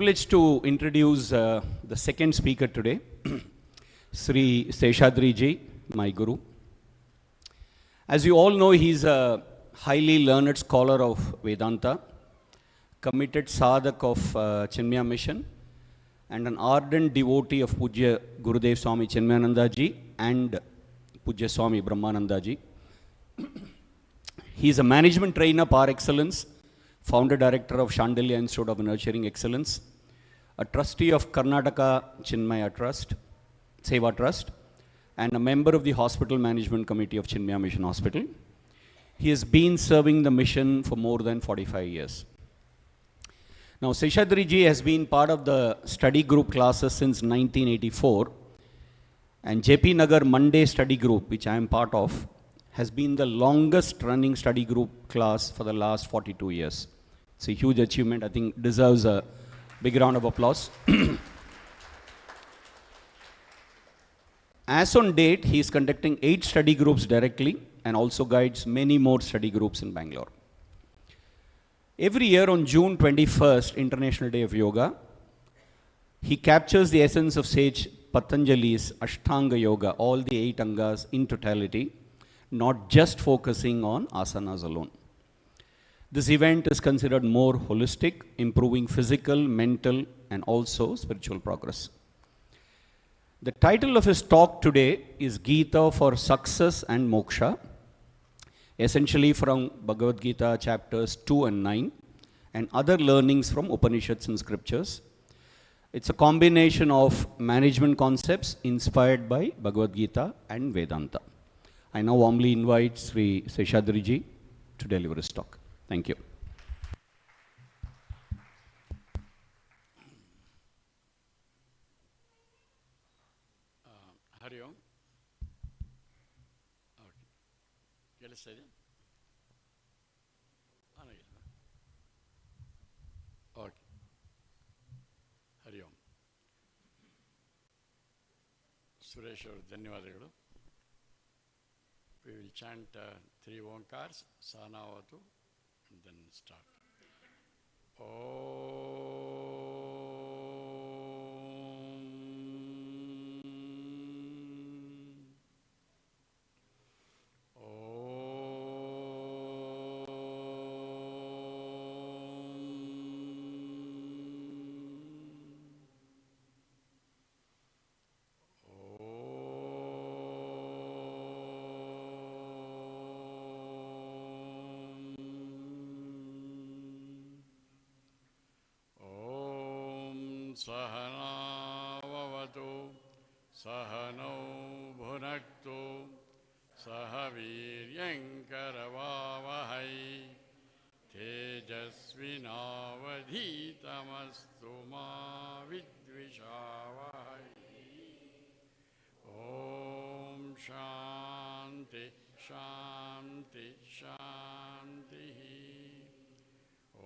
Privileged to introduce the second speaker today, Sri Seshadri Ji, my Guru. As you all know, he is a highly learned scholar of Vedanta, committed sadhak of Chinmaya Mission, and an ardent devotee of Pujya Gurudev Swami Chinmayananda Ji and Pujya Swami Brahmananda Ji. He is a management trainer par excellence, founder director of Chandelier Institute of Nurturing Excellence, a trustee of Karnataka Chinmaya Trust, Seva Trust, and a member of the Hospital Management Committee of Chinmaya Mission Hospital. He has been serving the mission for more than 45 years. Now, Seshadri Ji has been part of the study group classes since 1984, and JP Nagar Monday study group, which I am part of, has been the longest running study group class for the last 42 years. It's a huge achievement. I think deserves a big round of applause. As on date, he is conducting 8 study groups directly and also guides many more study groups in Bangalore. Every year on June 21st, International Day of Yoga, he captures the essence of sage Patanjali's Ashtanga Yoga, all the 8 angas in totality, not just focusing on asanas alone. This event is considered more holistic, improving physical, mental, and also spiritual progress. The title of his talk today is Gita for Success and Moksha, essentially from Bhagavad Gita chapters 2 and 9, and other learnings from Upanishads and scriptures. It's a combination of management concepts inspired by Bhagavad Gita and Vedanta. I now warmly invite Sri Seshadri Ji to deliver his talk. Thank you. Hari Om. Okay. ಕೇಳಿಸ್ತಾ okay. ಹರಿ ಓಂ. ಸುರೇಶ್ ಅವರು ಧನ್ಯವಾದಗಳು. We will chant 3 Omkars, Sahanavatu, and then start. सहनाववतु सहनौ भुनक्तु सह वीर्यङ्करवावहै तेजस्विनावधीतमस्तु मा विद्विषावहै. ॐ शान्ति शान्ति शान्तिः.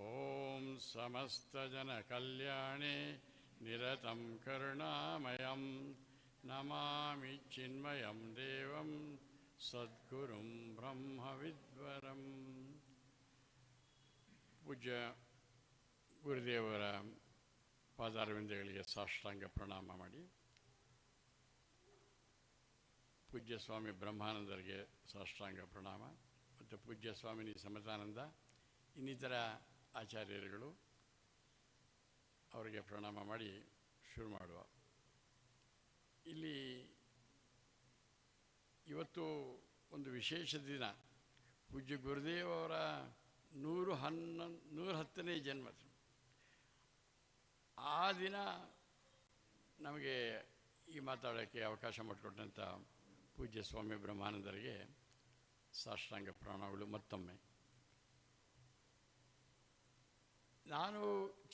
ॐ समस्तजनकल्याणे निरतं करुणामयं नमामि चिन्मयं देवं सद्गुरुं ब्रह्मविद्वरं. ಪೂಜ್ಯ ಗುರುದೇವರ ಪಾದಾರವಿಂದಗಳಿಗೆ ಸಾಷ್ಟಾಂಗ ಪ್ರಣಾಮ ಮಾಡಿ, ಪೂಜ್ಯ ಸ್ವಾಮಿ ಬ್ರಹ್ಮಾನಂದರಿಗೆ ಸಾಷ್ಟಾಂಗ ಪ್ರಣಾಮ, ಮತ್ತು ಪೂಜ್ಯ ಸ್ವಾಮಿನಿ ಸಮತಾನಂದ ಇನ್ನಿತರ ಆಚಾರ್ಯರುಗಳು ಅವರಿಗೆ ಪ್ರಣಾಮ ಮಾಡಿ ಶುರು ಮಾಡುವ. ಇಲ್ಲಿ ಇವತ್ತು ಒಂದು ವಿಶೇಷ ದಿನ, ಪೂಜ್ಯ ಗುರುದೇವ್ ಅವರ 110ನೇ ಜನ್ಮ. ಆ ದಿನ ನಮಗೆ ಈ ಮಾತಾಡೋಕ್ಕೆ ಅವಕಾಶ ಮಾಡಿಕೊಟ್ಟಂಥ ಪೂಜ್ಯ ಸ್ವಾಮಿ ಬ್ರಹ್ಮಾನಂದರಿಗೆ ಸಾಷ್ಟಾಂಗ ಪ್ರಣಾಮಗಳು ಮತ್ತೊಮ್ಮೆ. ನಾನು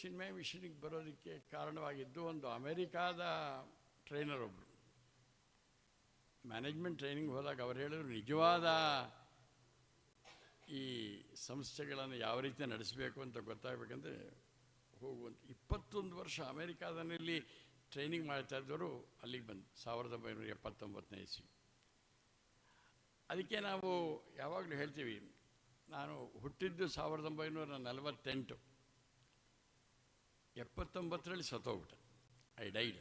ಚಿನ್ಮಯ ಮಿಷನ್ಗೆ ಬರೋದಕ್ಕೆ ಕಾರಣವಾಗಿದ್ದು, ಒಂದು ಅಮೆರಿಕಾದ ಟ್ರೈನರ್ ಒಬ್ಬರು ಮ್ಯಾನೇಜ್ಮೆಂಟ್ ಟ್ರೈನಿಂಗ್ ಹೋದಾಗ ಅವ್ರು ಹೇಳಿದ್ರು, ನಿಜವಾದ ಈ ಸಂಸ್ಥೆಗಳನ್ನು ಯಾವ ರೀತಿ ನಡೆಸಬೇಕು ಅಂತ ಗೊತ್ತಾಗಬೇಕಂದ್ರೆ ಹೋಗುವಂತ 21 ವರ್ಷ ಅಮೆರಿಕಾದಲ್ಲಿ ಟ್ರೈನಿಂಗ್ ಮಾಡ್ತಾ ಇದ್ದವರು ಅಲ್ಲಿಗೆ ಬಂದು 1979ನೇ ಇಸ್ವಿ. ಅದಕ್ಕೆ ನಾವು ಯಾವಾಗಲೂ ಹೇಳ್ತೀವಿ, ನಾನು ಹುಟ್ಟಿದ್ದು 1948. 79ರಲ್ಲಿ ಸತ್ತೋಗ್ಬಿಟ್ಟೆ. I died.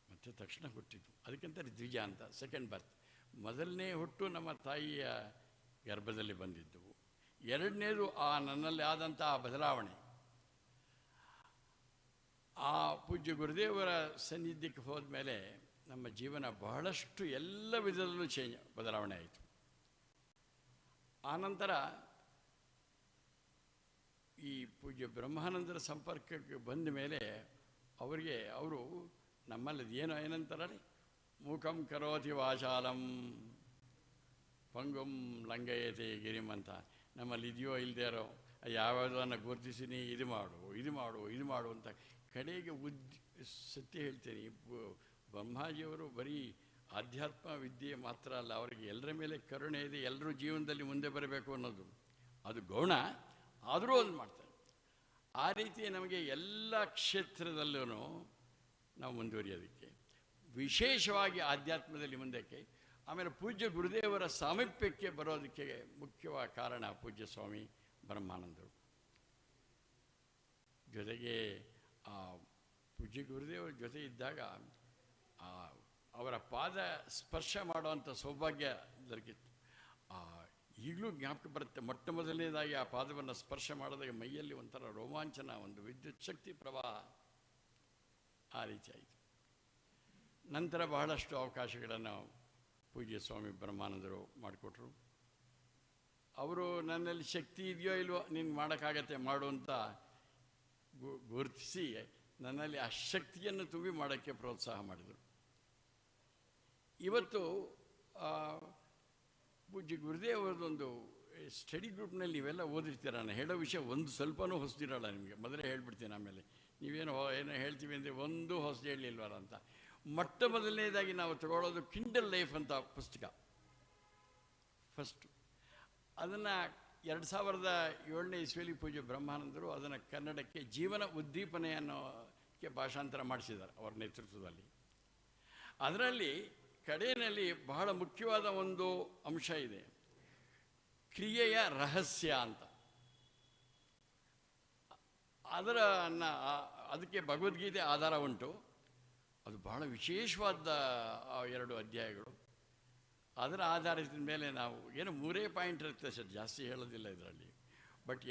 ಮತ್ತು ತಕ್ಷಣ ಹುಟ್ಟಿದ್ದು. ಅದಕ್ಕಿಂತ ದ್ವಿಜ ಅಂತ, ಸೆಕೆಂಡ್ ಬರ್ತ್. ಮೊದಲನೇ ಹುಟ್ಟು ನಮ್ಮ ತಾಯಿಯ ಗರ್ಭದಲ್ಲಿ ಬಂದಿದ್ದವು. ಎರಡನೇದು ನನ್ನಲ್ಲಿ ಆದಂಥ ಆ ಬದಲಾವಣೆ. ಆ ಪೂಜ್ಯ ಗುರುದೇವರ ಸನ್ನಿಧ್ಯಕ್ಕೆ ಹೋದ ಮೇಲೆ ನಮ್ಮ ಜೀವನ ಬಹಳಷ್ಟು ಎಲ್ಲ ವಿಧದಲ್ಲೂ ಬದಲಾವಣೆ ಆಯಿತು. ಆನಂತರ ಈ ಪೂಜ್ಯ ಬ್ರಹ್ಮಾನಂದರ ಸಂಪರ್ಕಕ್ಕೆ ಬಂದ ಮೇಲೆ ಅವರು ನಮ್ಮಲ್ಲಿ ಏನಂತಾರಲ್ಲ, ಮೂಕಂ ಕರೋತಿ ವಾಚಾಲಂ ಪಂಗುಂ ಲಂಘಯತೆ ಗಿರಿಂ ಅಂತ. ನಮ್ಮಲ್ಲಿ ಇದೆಯೋ ಇಲ್ಲದೇ ಇರೋ ಯಾವುದನ್ನು ಗುರುತಿಸಿ ಇದು ಮಾಡು ಅಂತ ಕಡೆಗೆ ಸತ್ಯ ಹೇಳ್ತೀನಿ. ಬ್ರಹ್ಮಾಜಿಯವರು ಬರೀ ಆಧ್ಯಾತ್ಮ ವಿದ್ಯೆ ಮಾತ್ರ ಅಲ್ಲ, ಅವರಿಗೆ ಎಲ್ಲರ ಮೇಲೆ ಕರುಣೆ ಇದೆ, ಎಲ್ಲರೂ ಜೀವನದಲ್ಲಿ ಮುಂದೆ ಬರಬೇಕು ಅನ್ನೋದು ಅದು ಗೌಣ. ಆದರೂ ಅದನ್ನು ಮಾಡ್ತಾರೆ. ಆ ರೀತಿ ನಮಗೆ ಎಲ್ಲ ಕ್ಷೇತ್ರದಲ್ಲೂ ನಾವು ಮುಂದುವರಿಯೋದಕ್ಕೆ, ವಿಶೇಷವಾಗಿ ಆಧ್ಯಾತ್ಮದಲ್ಲಿ ಮುಂದಕ್ಕೆ, ಆಮೇಲೆ ಪೂಜ್ಯ ಗುರುದೇವರ ಸಾಮೀಪ್ಯಕ್ಕೆ ಬರೋದಕ್ಕೆ ಮುಖ್ಯವಾದ ಕಾರಣ ಪೂಜ್ಯ ಸ್ವಾಮಿ ಬ್ರಹ್ಮಾನಂದರು. ಜೊತೆಗೆ ಪೂಜ್ಯ ಗುರುದೇವರ ಜೊತೆ ಇದ್ದಾಗ ಅವರ ಪಾದ ಸ್ಪರ್ಶ ಮಾಡುವಂಥ ಸೌಭಾಗ್ಯ ದೊರಕಿತ್ತು. ಈಗಲೂ ಜ್ಞಾಪಕ ಬರುತ್ತೆ. ಮೊಟ್ಟ ಮೊದಲನೇದಾಗಿ ಆ ಪಾದವನ್ನು ಸ್ಪರ್ಶ ಮಾಡಿದಾಗ ಮೈಯಲ್ಲಿ ಒಂಥರ ರೋಮಾಂಚನ, ಒಂದು ವಿದ್ಯುತ್ ಶಕ್ತಿ ಪ್ರವಾಹ ಆ ರೀತಿ ಆಯಿತು. ನಂತರ ಬಹಳಷ್ಟು ಅವಕಾಶಗಳನ್ನು ಪೂಜ್ಯ ಸ್ವಾಮಿ ಬ್ರಹ್ಮಾನಂದರು ಮಾಡಿಕೊಟ್ರು. ಅವರು ನನ್ನಲ್ಲಿ ಶಕ್ತಿ ಇದೆಯೋ ಇಲ್ವೋ, ನೀನು ಮಾಡೋಕ್ಕಾಗತ್ತೆ ಮಾಡು ಅಂತ ಗುರುತಿಸಿ ನನ್ನಲ್ಲಿ ಆ ಶಕ್ತಿಯನ್ನು ತುಂಬಿ ಮಾಡೋಕ್ಕೆ ಪ್ರೋತ್ಸಾಹ ಮಾಡಿದರು. ಇವತ್ತು ಪೂಜ್ಯ ಗುರುದೇವರದೊಂದು ಸ್ಟಡಿ ಗ್ರೂಪ್ನಲ್ಲಿ ನೀವೆಲ್ಲ ಓದಿರ್ತೀರ. ನಾನು ಹೇಳೋ ವಿಷಯ ಒಂದು ಸ್ವಲ್ಪನೂ ಹೊಸದಿರೋಲ್ಲ ನಿಮಗೆ. ಮೊದಲೇ ಹೇಳ್ಬಿಡ್ತೀನಿ, ಆಮೇಲೆ ನೀವೇನೋ ಹೇಳ್ತೀವಿ ಅಂದರೆ ಒಂದು ಹೊಸದು ಹೇಳಲಿಲ್ವಲ್ಲ ಅಂತ. ಮೊಟ್ಟ ಮೊದಲನೇದಾಗಿ ನಾವು ತಗೊಳ್ಳೋದು ಕಿಂಡಲ್ ಲೈಫ್ ಅಂತ ಪುಸ್ತಕ ಫಸ್ಟು. ಅದನ್ನು 2007ನೇ ಇಸ್ವಿಯಲ್ಲಿ ಪೂಜ್ಯ ಬ್ರಹ್ಮಾನಂದರು ಅದನ್ನು ಕನ್ನಡಕ್ಕೆ ಜೀವನ ಉದ್ದೀಪನೆ ಅನ್ನೋಕ್ಕೆ ಭಾಷಾಂತರ ಮಾಡಿಸಿದ್ದಾರೆ ಅವರ ನೇತೃತ್ವದಲ್ಲಿ. ಅದರಲ್ಲಿ ಕಡೆಯಲ್ಲಿ ಬಹಳ ಮುಖ್ಯವಾದ ಒಂದು ಅಂಶ ಇದೆ, ಕ್ರಿಯೆಯ ರಹಸ್ಯ ಅಂತ. ಅದಕ್ಕೆ ಭಗವದ್ಗೀತೆ ಆಧಾರ ಉಂಟು. ಅದು ಬಹಳ ವಿಶೇಷವಾದ 2 ಅಧ್ಯಾಯಗಳು. ಅದರ ಆಧಾರದ ಮೇಲೆ ನಾವು 3 ಪಾಯಿಂಟ್ ಇರುತ್ತೆ ಸರ್, ಜಾಸ್ತಿ ಹೇಳೋದಿಲ್ಲ ಇದರಲ್ಲಿ. ಬಟ್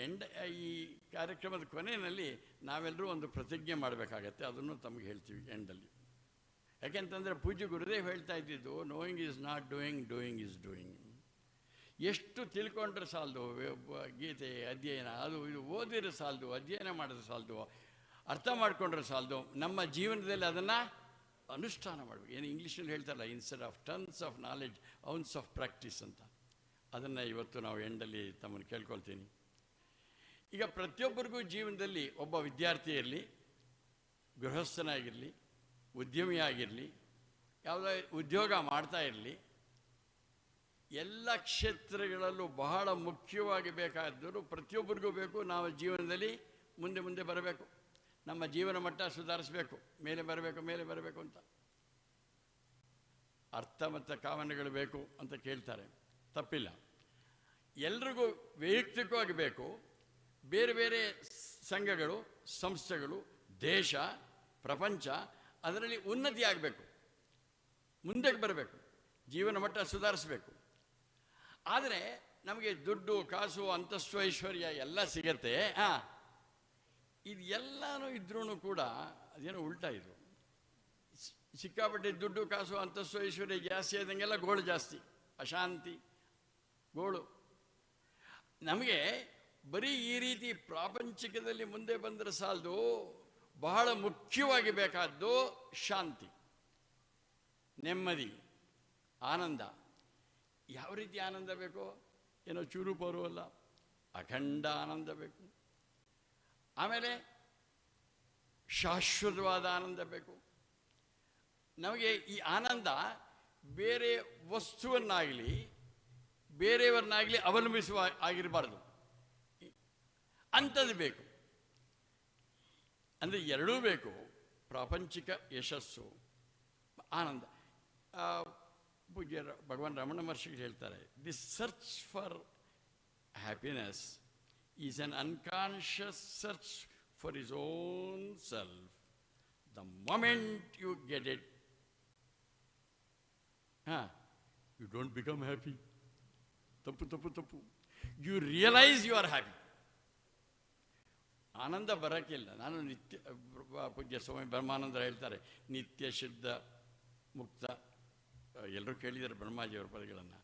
ಈ ಕಾರ್ಯಕ್ರಮದ ಕೊನೆಯಲ್ಲಿ ನಾವೆಲ್ಲರೂ ಒಂದು ಪ್ರತಿಜ್ಞೆ ಮಾಡಬೇಕಾಗತ್ತೆ. ಅದನ್ನು ತಮಗೆ ಹೇಳ್ತೀವಿ ಎಂಡಲ್ಲಿ. ಯಾಕೆಂತಂದರೆ ಪೂಜ್ಯ ಗುರುದೇವ್ ಹೇಳ್ತಾ ಇದ್ದಿದ್ದು, knowing is not doing, doing is doing. ಎಷ್ಟು ತಿಳ್ಕೊಂಡ್ರೆ ಸಾಲದು, ಗೀತೆ ಅಧ್ಯಯನ ಅದು ಇದು ಓದಿದ್ರೆ ಸಾಲದು, ಅಧ್ಯಯನ ಮಾಡಿದ್ರೆ ಸಾಲದು, ಅರ್ಥ ಮಾಡಿಕೊಂಡ್ರೆ ಸಾಲದು, ನಮ್ಮ ಜೀವನದಲ್ಲಿ ಅದನ್ನು ಅನುಷ್ಠಾನ ಮಾಡಬೇಕು. ಏನು ಇಂಗ್ಲೀಷಲ್ಲಿ ಹೇಳ್ತಾರಲ್ಲ, instead of tons of knowledge ounce of practice ಅಂತ. ಅದನ್ನು ಇವತ್ತು ನಾವು ಎಂಡಲ್ಲಿ ತಮ್ಮನ್ನು ಕೇಳ್ಕೊಳ್ತೀನಿ. ಈಗ ಪ್ರತಿಯೊಬ್ಬರಿಗೂ ಜೀವನದಲ್ಲಿ ಒಬ್ಬ ವಿದ್ಯಾರ್ಥಿ ಇರಲಿ, ಗೃಹಸ್ಥನಾಗಿರಲಿ, ಉದ್ಯಮಿಯಾಗಿರಲಿ, ಯಾವುದೇ ಉದ್ಯೋಗ ಮಾಡ್ತಾ ಇರಲಿ, ಎಲ್ಲ ಕ್ಷೇತ್ರಗಳಲ್ಲೂ ಬಹಳ ಮುಖ್ಯವಾಗಿ ಬೇಕಾದರೂ ಪ್ರತಿಯೊಬ್ಬರಿಗೂ ಬೇಕು. ನಾವು ಜೀವನದಲ್ಲಿ ಮುಂದೆ ಬರಬೇಕು, ನಮ್ಮ ಜೀವನ ಮಟ್ಟ ಸುಧಾರಿಸಬೇಕು, ಮೇಲೆ ಬರಬೇಕು ಅಂತ. ಅರ್ಥ ಮತ್ತು ಕಾಮನೆಗಳು ಬೇಕು ಅಂತ ಕೇಳ್ತಾರೆ, ತಪ್ಪಿಲ್ಲ. ಎಲ್ರಿಗೂ ವೈಯಕ್ತಿಕವಾಗಿ ಬೇಕು. ಬೇರೆ ಬೇರೆ ಸಂಘಗಳು, ಸಂಸ್ಥೆಗಳು, ದೇಶ, ಪ್ರಪಂಚ ಅದರಲ್ಲಿ ಉನ್ನತಿ ಆಗಬೇಕು, ಮುಂದಕ್ಕೆ ಬರಬೇಕು, ಜೀವನ ಮಟ್ಟ ಸುಧಾರಿಸಬೇಕು. ಆದರೆ ನಮಗೆ ದುಡ್ಡು, ಕಾಸು, ಅಂತಸ್ತು, ಐಶ್ವರ್ಯ ಎಲ್ಲ ಸಿಗತ್ತೆ. ಇದು ಎಲ್ಲನೂ ಇದ್ರೂ ಕೂಡ ಅದೇನೋ ಉಲ್ಟಾ. ಇದು ಸಿಕ್ಕಾಪಟ್ಟೆ ದುಡ್ಡು, ಕಾಸು, ಅಂತಸ್ತು, ಐಶ್ವರ್ಯ ಜಾಸ್ತಿ ಆದಂಗೆಲ್ಲ ಗೋಳು ಜಾಸ್ತಿ, ಅಶಾಂತಿ, ಗೋಳು. ನಮಗೆ ಬರೀ ಈ ರೀತಿ ಪ್ರಾಪಂಚಿಕದಲ್ಲಿ ಮುಂದೆ ಬಂದರೆ ಸಾಲದು, ಬಹಳ ಮುಖ್ಯವಾಗಿ ಬೇಕಾದ್ದು ಶಾಂತಿ, ನೆಮ್ಮದಿ, ಆನಂದ. ಯಾವ ರೀತಿ ಆನಂದ ಬೇಕೋ, ಏನೋ ಚೂರುಪರು ಅಲ್ಲ, ಅಖಂಡ ಆನಂದ ಬೇಕು. ಆಮೇಲೆ ಶಾಶ್ವತವಾದ ಆನಂದ ಬೇಕು. ನಮಗೆ ಈ ಆನಂದ ಬೇರೆ ವಸ್ತುವನ್ನಾಗಲಿ ಬೇರೆಯವರನ್ನಾಗಲಿ ಅವಲಂಬಿಸುವ ಆಗಿರಬಾರ್ದು, ಅಂಥದ್ದು ಬೇಕು. ಅಂದರೆ ಎರಡೂ ಬೇಕು, ಪ್ರಾಪಂಚಿಕ ಯಶಸ್ಸು, ಆನಂದ. ಪೂಜ್ಯ ಭಗವಾನ್ ರಮಣ ಮಹರ್ಷಿಗಳು ಹೇಳ್ತಾರೆ, the search for happiness is an unconscious search for his own self, the moment you get it, you don't become happy. ತಪ್ಪು ತಪ್ಪು ತಪ್ಪು. You realise you are happy. ಆನಂದ ಬರೋಕ್ಕಿಲ್ಲ. ನಾನು ನಿತ್ಯ ಪೂಜ್ಯ ಸ್ವಾಮಿ ಬ್ರಹ್ಮಾನಂದರು ಹೇಳ್ತಾರೆ, ನಿತ್ಯ ಶುದ್ಧ ಮುಕ್ತ. ಎಲ್ಲರೂ ಕೇಳಿದ್ದಾರೆ ಬ್ರಹ್ಮಾಜಿಯವರ ಪದಗಳನ್ನು.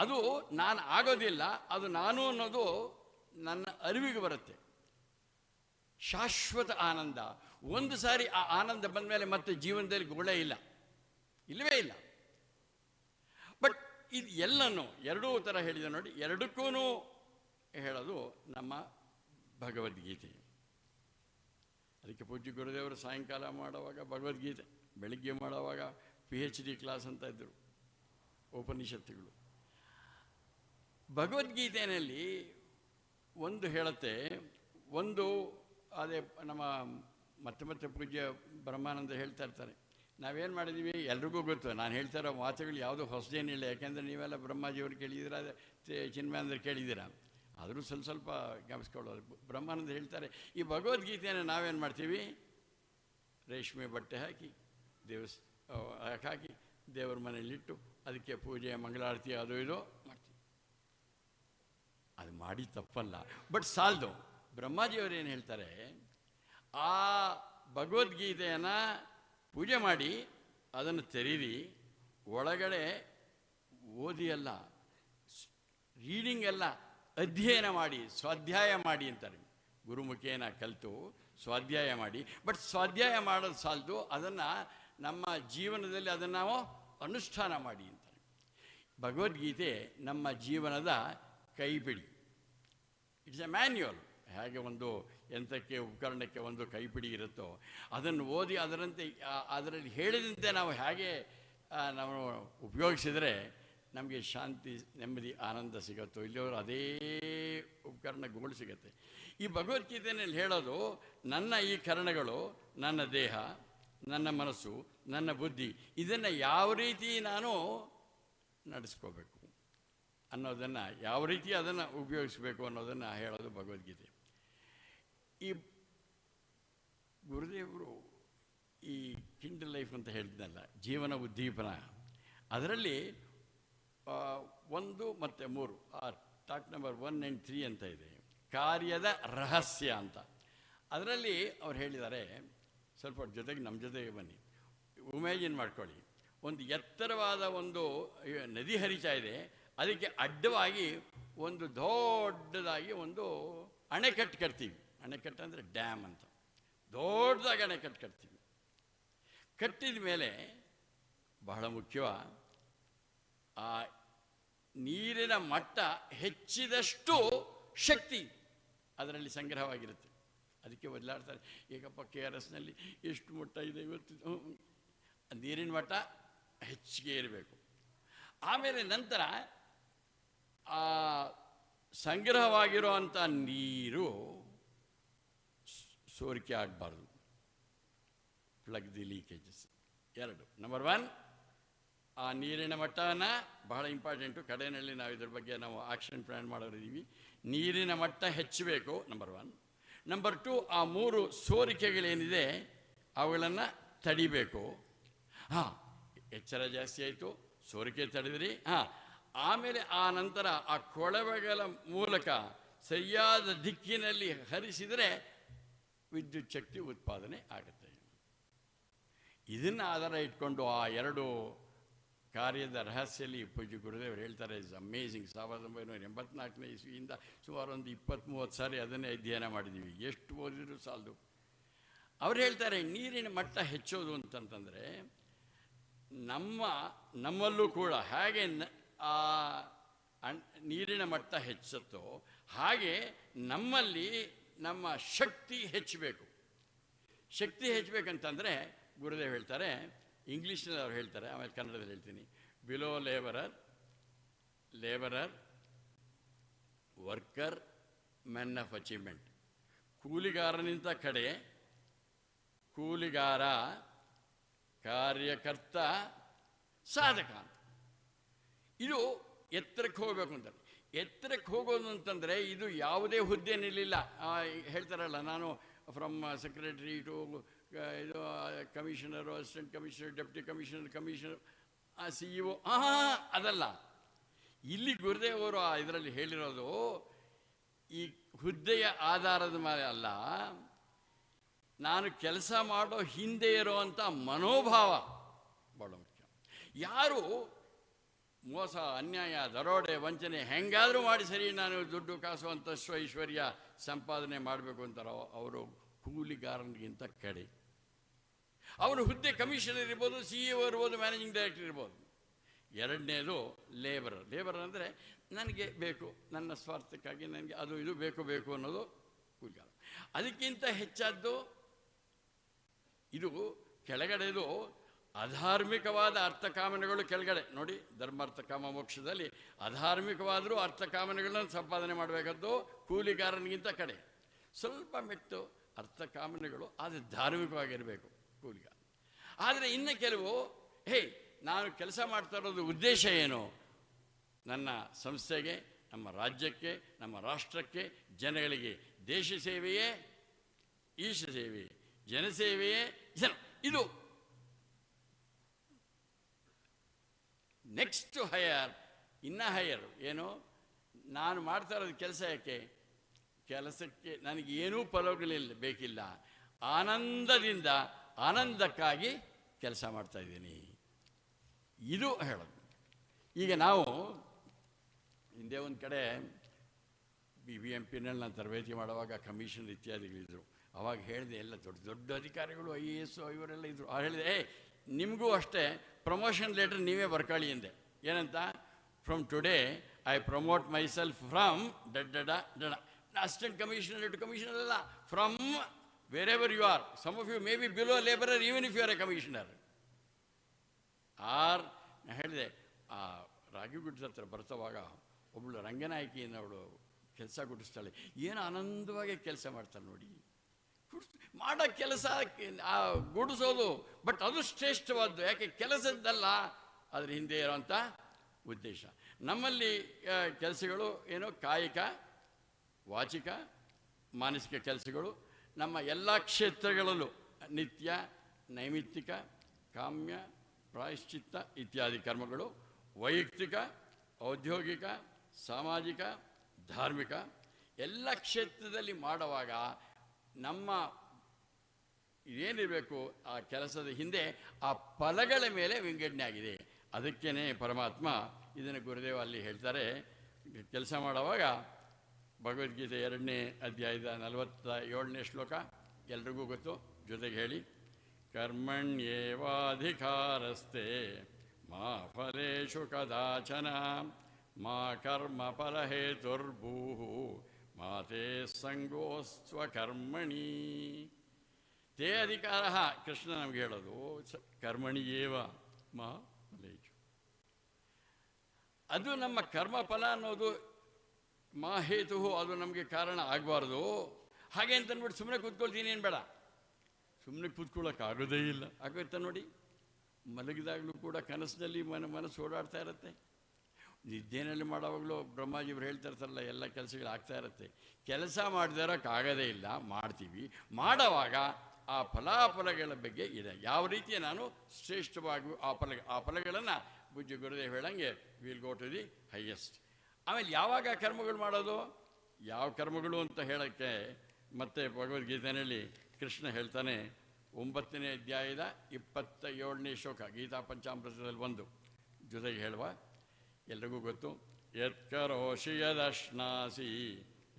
ಅದು ನಾನು ಆಗೋದಿಲ್ಲ, ಅದು ನಾನು ಅನ್ನೋದು ನನ್ನ ಅರಿವಿಗೆ ಬರುತ್ತೆ. ಶಾಶ್ವತ ಆನಂದ. ಒಂದು ಸಾರಿ ಆ ಆನಂದ ಬಂದ ಮೇಲೆ ಮತ್ತೆ ಜೀವನದಲ್ಲಿ ಗೋಳೆ ಇಲ್ಲ, ಇಲ್ಲವೇ ಇಲ್ಲ. ಬಟ್ ಇದು ಎಲ್ಲನೂ ಎರಡೂ ಥರ ಹೇಳಿದೆ ನೋಡಿ. ಎರಡಕ್ಕೂ ಹೇಳೋದು ನಮ್ಮ ಭಗವದ್ಗೀತೆ. ಅದಕ್ಕೆ ಪೂಜ್ಯ ಗುರುದೇವರು ಸಾಯಂಕಾಲ ಮಾಡುವಾಗ ಭಗವದ್ಗೀತೆ, ಬೆಳಿಗ್ಗೆ ಮಾಡುವಾಗ PhD ಕ್ಲಾಸ್ ಅಂತ ಇದ್ದರು, ಉಪನಿಷತ್ತುಗಳು. ಭಗವದ್ಗೀತೆಯಲ್ಲಿ ಒಂದು ಹೇಳುತ್ತೆ, ಒಂದು ಅದೇ ನಮ್ಮ ಮತ್ತೆ ಪೂಜ್ಯ ಬ್ರಹ್ಮಾನಂದ ಹೇಳ್ತಾ ಇರ್ತಾರೆ, ನಾವೇನು ಮಾಡಿದ್ದೀವಿ ಎಲ್ರಿಗೂ ಗೊತ್ತು. ನಾನು ಹೇಳ್ತಾ ಇರೋ ಮಾತುಗಳು ಯಾವುದೂ ಹೊಸದೇನಿಲ್ಲ, ಯಾಕೆಂದರೆ ನೀವೆಲ್ಲ ಬ್ರಹ್ಮಾಜಿಯವ್ರು ಕೇಳಿದ್ದೀರಾ, ಚಿನ್ಮಯಾನಂದರು ಕೇಳಿದ್ದೀರಾ. ಆದರೂ ಸ್ವಲ್ಪ ಜ್ಞಾಪಿಸ್ಕೊಳ್ಳೋದು. ಬ್ರಹ್ಮಾನಂದ ಹೇಳ್ತಾರೆ, ಈ ಭಗವದ್ಗೀತೆಯನ್ನು ನಾವೇನು ಮಾಡ್ತೀವಿ, ರೇಷ್ಮೆ ಬಟ್ಟೆ ಹಾಕಿ ಹಾಕಿ ದೇವರ ಮನೆಯಲ್ಲಿಟ್ಟು ಅದಕ್ಕೆ ಪೂಜೆ ಮಂಗಳಾರತಿ ಅದು ಇದು ಮಾಡ್ತೀವಿ. ಅದು ಮಾಡಿ ತಪ್ಪಲ್ಲ, ಬಟ್ ಸಾಲದು. ಬ್ರಹ್ಮಾಜಿಯವರು ಏನು ಹೇಳ್ತಾರೆ, ಆ ಭಗವದ್ಗೀತೆಯನ್ನು ಪೂಜೆ ಮಾಡಿ ಅದನ್ನು ತೆರೀರಿ, ಒಳಗಡೆ ಓದಿ ಅಲ್ಲ, ರೀಡಿಂಗ್ ಅಲ್ಲ, ಅಧ್ಯಯನ ಮಾಡಿ, ಸ್ವಾಧ್ಯಾಯ ಮಾಡಿ ಅಂತಾರೆ. ಗುರುಮುಖೇನ ಕಲಿತು ಸ್ವಾಧ್ಯಾಯ ಮಾಡಿ. ಬಟ್ ಸ್ವಾಧ್ಯಾಯ ಮಾಡೋದು ಸಾಲದು, ಅದನ್ನು ನಮ್ಮ ಜೀವನದಲ್ಲಿ ಅದನ್ನು ನಾವು ಅನುಷ್ಠಾನ ಮಾಡಿ ಅಂತಾರೆ. ಭಗವದ್ಗೀತೆ ನಮ್ಮ ಜೀವನದ ಕೈಪಿಡಿ. It's A manual. ಹೇಗೆ ಒಂದು ಯಂತ್ರಕ್ಕೆ ಉಪಕರಣಕ್ಕೆ ಒಂದು ಕೈಪಿಡಿ ಇರುತ್ತೋ, ಅದನ್ನು ಓದಿ ಅದರಲ್ಲಿ ಹೇಳಿದಂತೆ ನಾವು ಹೇಗೆ ನಾವು ಉಪಯೋಗಿಸಿದರೆ ನಮಗೆ ಶಾಂತಿ, ನೆಮ್ಮದಿ, ಆನಂದ ಸಿಗುತ್ತೋ, ಇಲ್ಲಿಯವರು ಅದೇ ಉಪಕರಣಗಳು ಸಿಗುತ್ತೆ. ಈ ಭಗವದ್ಗೀತೆಯಲ್ಲಿ ಹೇಳೋದು, ನನ್ನ ಈ ಕರಣಗಳು, ನನ್ನ ದೇಹ, ನನ್ನ ಮನಸ್ಸು, ನನ್ನ ಬುದ್ಧಿ, ಇದನ್ನು ಯಾವ ರೀತಿ ನಾನು ನಡೆಸ್ಕೋಬೇಕು ಅನ್ನೋದನ್ನು, ಯಾವ ರೀತಿ ಅದನ್ನು ಉಪಯೋಗಿಸಬೇಕು ಅನ್ನೋದನ್ನು ಹೇಳೋದು ಭಗವದ್ಗೀತೆ. ಈ ಗುರುದೇವರು ಈ ಕಿಂಡಲ್ ಲೈಫ್ ಅಂತ ಹೇಳ್ತಿದ್ದಲ್ಲ, ಜೀವನ ಉದ್ದೀಪನ, ಅದರಲ್ಲಿ 1 ಮತ್ತು 3 ಟಾಕ್ ನಂಬರ್ 1 and 3 ಅಂತ ಇದೆ, ಕಾರ್ಯದ ರಹಸ್ಯ ಅಂತ. ಅದರಲ್ಲಿ ಅವ್ರು ಹೇಳಿದ್ದಾರೆ, ಸ್ವಲ್ಪ ಜೊತೆಗೆ ನಮ್ಮ ಜೊತೆಗೆ ಬನ್ನಿ, ಇಮ್ಯಾಜಿನ್ ಮಾಡ್ಕೊಳ್ಳಿ, ಒಂದು ಎತ್ತರವಾದ ಒಂದು ನದಿ ಹರಿತಾ ಇದೆ, ಅದಕ್ಕೆ ಅಡ್ಡವಾಗಿ ಒಂದು ದೊಡ್ಡದಾಗಿ ಒಂದು ಅಣೆಕಟ್ಟು ಕಟ್ತೀವಿ. ಅಣೆಕಟ್ಟು ಅಂದರೆ ಡ್ಯಾಮ್ ಅಂತ. ದೊಡ್ಡದಾಗಿ ಅಣೆಕಟ್ಟು ಕಟ್ತೀವಿ. ಕಟ್ಟಿದ ಮೇಲೆ ಬಹಳ ಮುಖ್ಯ, ಆ ನೀರಿನ ಮಟ್ಟ ಹೆಚ್ಚಿದಷ್ಟು ಶಕ್ತಿ ಅದರಲ್ಲಿ ಸಂಗ್ರಹವಾಗಿರುತ್ತೆ. ಅದಕ್ಕೆ ಬದಲಾಡ್ತಾರೆ, ಈಗಪ್ಪ KRSನಲ್ಲಿ ಎಷ್ಟು ಮಟ್ಟ ಇದೆ ಇವತ್ತು, ನೀರಿನ ಮಟ್ಟ ಹೆಚ್ಚಿಗೆ ಇರಬೇಕು. ಆಮೇಲೆ ನಂತರ ಆ ಸಂಗ್ರಹವಾಗಿರುವಂಥ ನೀರು ಸೋರಿಕೆ ಆಗಬಾರ್ದು, ಪ್ಲಗ್ ದಿ ಲೀಕೇಜಸ್. 2 ನಂಬರ್ 1, ಆ ನೀರಿನ ಮಟ್ಟವನ್ನು ಬಹಳ ಇಂಪಾರ್ಟೆಂಟು. ಕಡೆಯಲ್ಲಿ ನಾವು ಇದ್ರ ಬಗ್ಗೆ ನಾವು ಆಕ್ಷನ್ ಪ್ಲ್ಯಾನ್ ಮಾಡೋರಿದ್ದೀವಿ. ನೀರಿನ ಮಟ್ಟ ಹೆಚ್ಚಬೇಕು, ನಂಬರ್ 1. ನಂಬರ್ 2, ಆ 3 ಸೋರಿಕೆಗಳೇನಿದೆ ಅವುಗಳನ್ನು ತಡಿಬೇಕು. ಎಚ್ಚರ ಜಾಸ್ತಿ ಆಯಿತು, ಸೋರಿಕೆ ತಡೆದ್ರಿ. ಆಮೇಲೆ ಆ ನಂತರ ಆ ಕೊಳವೆಗಳ ಮೂಲಕ ಸರಿಯಾದ ದಿಕ್ಕಿನಲ್ಲಿ ಹರಿಸಿದರೆ ವಿದ್ಯುತ್ ಶಕ್ತಿ ಉತ್ಪಾದನೆ ಆಗುತ್ತೆ. ಇದನ್ನು ಆಧಾರ ಇಟ್ಕೊಂಡು ಆ 2 ಕಾರ್ಯದ ರಹಸ್ಯಲ್ಲಿ ಪೂಜ್ಯ ಗುರುದೇವರು ಹೇಳ್ತಾರೆ, ಇಸ್ ಅಮೇಝಿಂಗ್. 1984ನೇ ಇಸ್ವಿಯಿಂದ ಸುಮಾರು ಒಂದು 20-30 ಸಾರಿ ಅದನ್ನೇ ಅಧ್ಯಯನ ಮಾಡಿದ್ದೀವಿ. ಎಷ್ಟು ಓದಿದ್ರು ಸಾಲದು. ಅವ್ರು ಹೇಳ್ತಾರೆ, ನೀರಿನ ಮಟ್ಟ ಹೆಚ್ಚೋದು ಅಂತಂತಂದರೆ ನಮ್ಮಲ್ಲೂ ಕೂಡ ಹೇಗೆ ಆ ನೀರಿನ ಮಟ್ಟ ಹೆಚ್ಚುತ್ತೋ ಹಾಗೆ ನಮ್ಮಲ್ಲಿ ನಮ್ಮ ಶಕ್ತಿ ಹೆಚ್ಚಬೇಕು. ಶಕ್ತಿ ಹೆಚ್ಚಬೇಕಂತಂದರೆ ಗುರುದೇವ್ ಹೇಳ್ತಾರೆ, ಇಂಗ್ಲೀಷ್ನಲ್ಲಿ ಅವ್ರು ಹೇಳ್ತಾರೆ, ಆಮೇಲೆ ಕನ್ನಡದಲ್ಲಿ ಹೇಳ್ತೀನಿ, below labourer worker men of achievement. ಕೂಲಿಗಾರನಿಂದ ಕಡೆ ಕೂಲಿಗಾರ, ಕಾರ್ಯಕರ್ತ, ಸಾಧಕ. ಇದು ಎತ್ತರಕ್ಕೆ ಹೋಗಬೇಕು ಅಂತಾರೆ. ಎತ್ತರಕ್ಕೆ ಹೋಗೋದು ಅಂತಂದರೆ ಇದು ಯಾವುದೇ ಹುದ್ದೆ ನಿಲ್ಲಿಲ್ಲ. ಹೇಳ್ತಾರಲ್ಲ, ನಾನು ಫ್ರಮ್ ಸೆಕ್ರೆಟರಿ ಟು ಇದು commissioner, assistant commissioner, deputy commissioner, commissioner, C E O, ಅದಲ್ಲ. ಇಲ್ಲಿ ಗುರುದೇವ್ ಅವರು ಇದರಲ್ಲಿ ಹೇಳಿರೋದು ಈ ಹುದ್ದೆಯ ಆಧಾರದ ಮೇಲೆ ಅಲ್ಲ, ನಾನು ಕೆಲಸ ಮಾಡೋ ಹಿಂದೆ ಇರುವಂಥ ಮನೋಭಾವ ಭಾಳ ಮುಖ್ಯ. ಯಾರು ಮೋಸ, ಅನ್ಯಾಯ, ದರೋಡೆ, ವಂಚನೆ ಹೆಂಗಾದರೂ ಮಾಡಿ ಸರಿ ನಾನು ದುಡ್ಡು ಕಾಸು ಅಂತಸ್ತು ಐಶ್ವರ್ಯ ಸಂಪಾದನೆ ಮಾಡಬೇಕು ಅಂತಾರೋ ಅವರು ಕೂಲಿಗಾರನಿಗಿಂತ ಕಡೆ. ಅವನು ಹುದ್ದೆ ಕಮಿಷನರ್ ಇರ್ಬೋದು, ಸಿ ಇ ಒ ಇರ್ಬೋದು, ಮ್ಯಾನೇಜಿಂಗ್ ಡೈರೆಕ್ಟರ್ ಇರ್ಬೋದು. ಎರಡನೇದು ಲೇಬರ್ ಅಂದರೆ ನನಗೆ ಬೇಕು, ನನ್ನ ಸ್ವಾರ್ಥಕ್ಕಾಗಿ ನನಗೆ ಅದು ಇದು ಬೇಕು ಅನ್ನೋದು ಕೂಲಿಗಾರ. ಅದಕ್ಕಿಂತ ಹೆಚ್ಚಾದ್ದು ಇದು ಕೆಳಗಡೆದು ಅಧಾರ್ಮಿಕವಾದ ಅರ್ಥಕಾಮನೆಗಳು ಕೆಳಗಡೆ ನೋಡಿ. ಧರ್ಮಾರ್ಥ ಕಾಮ ಮೋಕ್ಷದಲ್ಲಿ ಅಧಾರ್ಮಿಕವಾದರೂ ಅರ್ಥಕಾಮನೆಗಳನ್ನು ಸಂಪಾದನೆ ಮಾಡಬೇಕಾದ್ದು ಕೂಲಿಗಾರನಿಗಿಂತ ಕಡೆ. ಸ್ವಲ್ಪ ಮೆಟ್ಟು ಅರ್ಥಕಾಮನೆಗಳು ಆದರೆ ಧಾರ್ಮಿಕವಾಗಿರಬೇಕು ಕೂಲಿಗಾರ. ಆದರೆ ಇನ್ನು ಕೆಲವು ನಾನು ಕೆಲಸ ಮಾಡ್ತಾ ಇರೋದು ಉದ್ದೇಶ ಏನು? ನನ್ನ ಸಂಸ್ಥೆಗೆ, ನಮ್ಮ ರಾಜ್ಯಕ್ಕೆ, ನಮ್ಮ ರಾಷ್ಟ್ರಕ್ಕೆ, ಜನಗಳಿಗೆ ದೇಶ ಸೇವೆಯೇ ಈಶ ಸೇವೆಯೇ, ಜನಸೇವೆಯೇ ಜನ. ಇದು ನೆಕ್ಸ್ಟ್ ಹೈಯರ್, ಇನ್ನು ಹೈಯರು ಏನು? ನಾನು ಮಾಡ್ತಾ ಇರೋದು ಕೆಲಸ ಯಾಕೆ? ಕೆಲಸಕ್ಕೆ ನನಗೆ ಏನೂ ಫಲಗಳಿಲ್ಲ, ಬೇಕಿಲ್ಲ. ಆನಂದದಿಂದ ಆನಂದಕ್ಕಾಗಿ ಕೆಲಸ ಮಾಡ್ತಾ ಇದ್ದೀನಿ. ಇದು ಹೇಳೋದು. ಈಗ ನಾವು ಹಿಂದೆ ಒಂದು ಕಡೆ BBMP-ನಲ್ಲಿ ನಾನು ತರಬೇತಿ ಮಾಡುವಾಗ ಕಮಿಷನ್ ಇತ್ಯಾದಿಗಳಿದ್ರು. ಅವಾಗ ಹೇಳಿದೆ, ಎಲ್ಲ ದೊಡ್ಡ ದೊಡ್ಡ ಅಧಿಕಾರಿಗಳು IAS ಇವರೆಲ್ಲ ಇದ್ದರು. ಹೇಳಿದೆ, ನಿಮಗೂ ಅಷ್ಟೇ ಪ್ರಮೋಷನ್ ಲೆಟರ್ ನೀವೇ ಬರ್ಕೊಳ್ಳಿ ಎಂದೆ. ಏನಂತ? From today I promote myself from ಡಡ ಅಸಿಸ್ಟೆಂಟ್ ಕಮಿಷನರ್ ಟು ಕಮಿಷನರ್ ಅಲ್ಲ, from wherever you are. Some of you may be below labourer even if you are a commissioner. ನಾನು ಹೇಳಿದೆ, ಆ ರಾಗಿಗುಡ್ಡದ ಹತ್ರ ಬರ್ತವಾಗ ಒಬ್ಬಳು ರಂಗನಾಯಕಿಯನ್ನು ಅವಳು ಕೆಲಸ ಗುಡಿಸ್ತಾಳೆ. ಏನು ಆನಂದವಾಗಿ ಕೆಲಸ ಮಾಡ್ತಾಳೆ ನೋಡಿ. ಮಾಡೋ ಕೆಲಸ ಗುಡಿಸೋದು, ಬಟ್ ಅದು ಶ್ರೇಷ್ಠವಾದ್ದು. ಯಾಕೆ? ಕೆಲಸದ್ದಲ್ಲ, ಅದ್ರ ಹಿಂದೆ ಇರೋಂಥ ಉದ್ದೇಶ. ನಮ್ಮಲ್ಲಿ ಕೆಲಸಗಳು ಏನು? ಕಾಯಿಕ, ವಾಚಿಕ, ಮಾನಸಿಕ ಕೆಲಸಗಳು ನಮ್ಮ ಎಲ್ಲ ಕ್ಷೇತ್ರಗಳಲ್ಲೂ ನಿತ್ಯ, ನೈಮಿತ್ತಿಕ, ಕಾಮ್ಯ, ಪ್ರಾಯಶ್ಚಿತ್ತ ಇತ್ಯಾದಿ ಕರ್ಮಗಳು ವೈಯಕ್ತಿಕ, ಔದ್ಯೋಗಿಕ, ಸಾಮಾಜಿಕ, ಧಾರ್ಮಿಕ ಎಲ್ಲ ಕ್ಷೇತ್ರದಲ್ಲಿ ಮಾಡುವಾಗ ನಮ್ಮ ಏನಿರಬೇಕು ಆ ಕೆಲಸದ ಹಿಂದೆ ಆ ಫಲಗಳ ಮೇಲೆ ವಿಂಗಡಣೆ ಆಗಿದೆ. ಅದಕ್ಕೇ ಪರಮಾತ್ಮ ಇದನ್ನು ಗುರುದೇವ ಅಲ್ಲಿ ಹೇಳ್ತಾರೆ. ಕೆಲಸ ಮಾಡುವಾಗ ಭಗವದ್ಗೀತೆ 2ನೇ ಅಧ್ಯಾಯದ 47ನೇ ಶ್ಲೋಕ ಎಲ್ರಿಗೂ ಗೊತ್ತು, ಜೊತೆಗೆ ಹೇಳಿ. ಕರ್ಮಣ್ಯೇವಾಧಿಕಾರಸ್ತೆ ಮಾ ಫಲೇಷು ಕದಾಚನ ಮಾ ಕರ್ಮ ಫಲಹೇತುರ್ಭೂಃ ಮಾ ತೇ ಸಂಗೋಸ್ತ್ವಕರ್ಮಣಿ. ತೇ ಅಧಿಕಾರ ಕೃಷ್ಣ ನಮ್ಗೆ ಹೇಳೋದು ಕರ್ಮಣಿಯೇವ ಮಾ ಫಲೇಷು. ಅದು ನಮ್ಮ ಕರ್ಮಫಲ ಅನ್ನೋದು ಮಾಹೇತು, ಅದು ನಮಗೆ ಕಾರಣ ಆಗಬಾರ್ದು. ಹಾಗೆ ಅಂತಂದ್ಬಿಟ್ಟು ಸುಮ್ಮನೆ ಕೂತ್ಕೊಳ್ತೀನಿ ಏನು ಬೇಡ. ಸುಮ್ಮನೆ ಕೂತ್ಕೊಳ್ಳೋಕ್ಕಾಗೋದೇ ಇಲ್ಲ. ಆಗೋಯ್ತಾ ನೋಡಿ, ಮಲಗಿದಾಗಲೂ ಕೂಡ ಕನಸಿನಲ್ಲಿ ಮನಸ್ಸು ಓಡಾಡ್ತಾ ಇರುತ್ತೆ. ನಿದ್ದೆನಲ್ಲಿ ಮಾಡೋವಾಗಲೂ ಬ್ರಹ್ಮಾಜಿಯವರು ಹೇಳ್ತಾ ಇರ್ತಾರಲ್ಲ, ಎಲ್ಲ ಕೆಲಸಗಳು ಆಗ್ತಾ ಇರುತ್ತೆ. ಕೆಲಸ ಮಾಡದಿರೋಕ್ಕಾಗೋದೇ ಇಲ್ಲ, ಮಾಡ್ತೀವಿ. ಮಾಡೋವಾಗ ಆ ಫಲಾಫಲಗಳ ಬಗ್ಗೆ ಇದೆ. ಯಾವ ರೀತಿ ನಾನು ಶ್ರೇಷ್ಠವಾಗಿ ಆ ಫಲಗಳನ್ನು ಪೂಜ್ಯ ಗುರುದೇವ್ ಹೇಳಂಗೆ will go to the highest. ಆಮೇಲೆ ಯಾವಾಗ ಕರ್ಮಗಳು ಮಾಡೋದು, ಯಾವ ಕರ್ಮಗಳು ಅಂತ ಹೇಳೋಕ್ಕೆ ಮತ್ತೆ ಭಗವದ್ಗೀತೆಯಲ್ಲಿ ಕೃಷ್ಣ ಹೇಳ್ತಾನೆ. 9ನೇ ಅಧ್ಯಾಯದ 27ನೇ ಶ್ಲೋಕ, ಗೀತಾ ಪಂಚಾಮೃತದಲ್ಲಿ ಒಂದು ಜೊತೆಗೆ ಹೇಳುವ. ಎಲ್ರಿಗೂ ಗೊತ್ತು. ಯತ್ಕರೋಷಿ ಯದಶ್ನಾಸಿ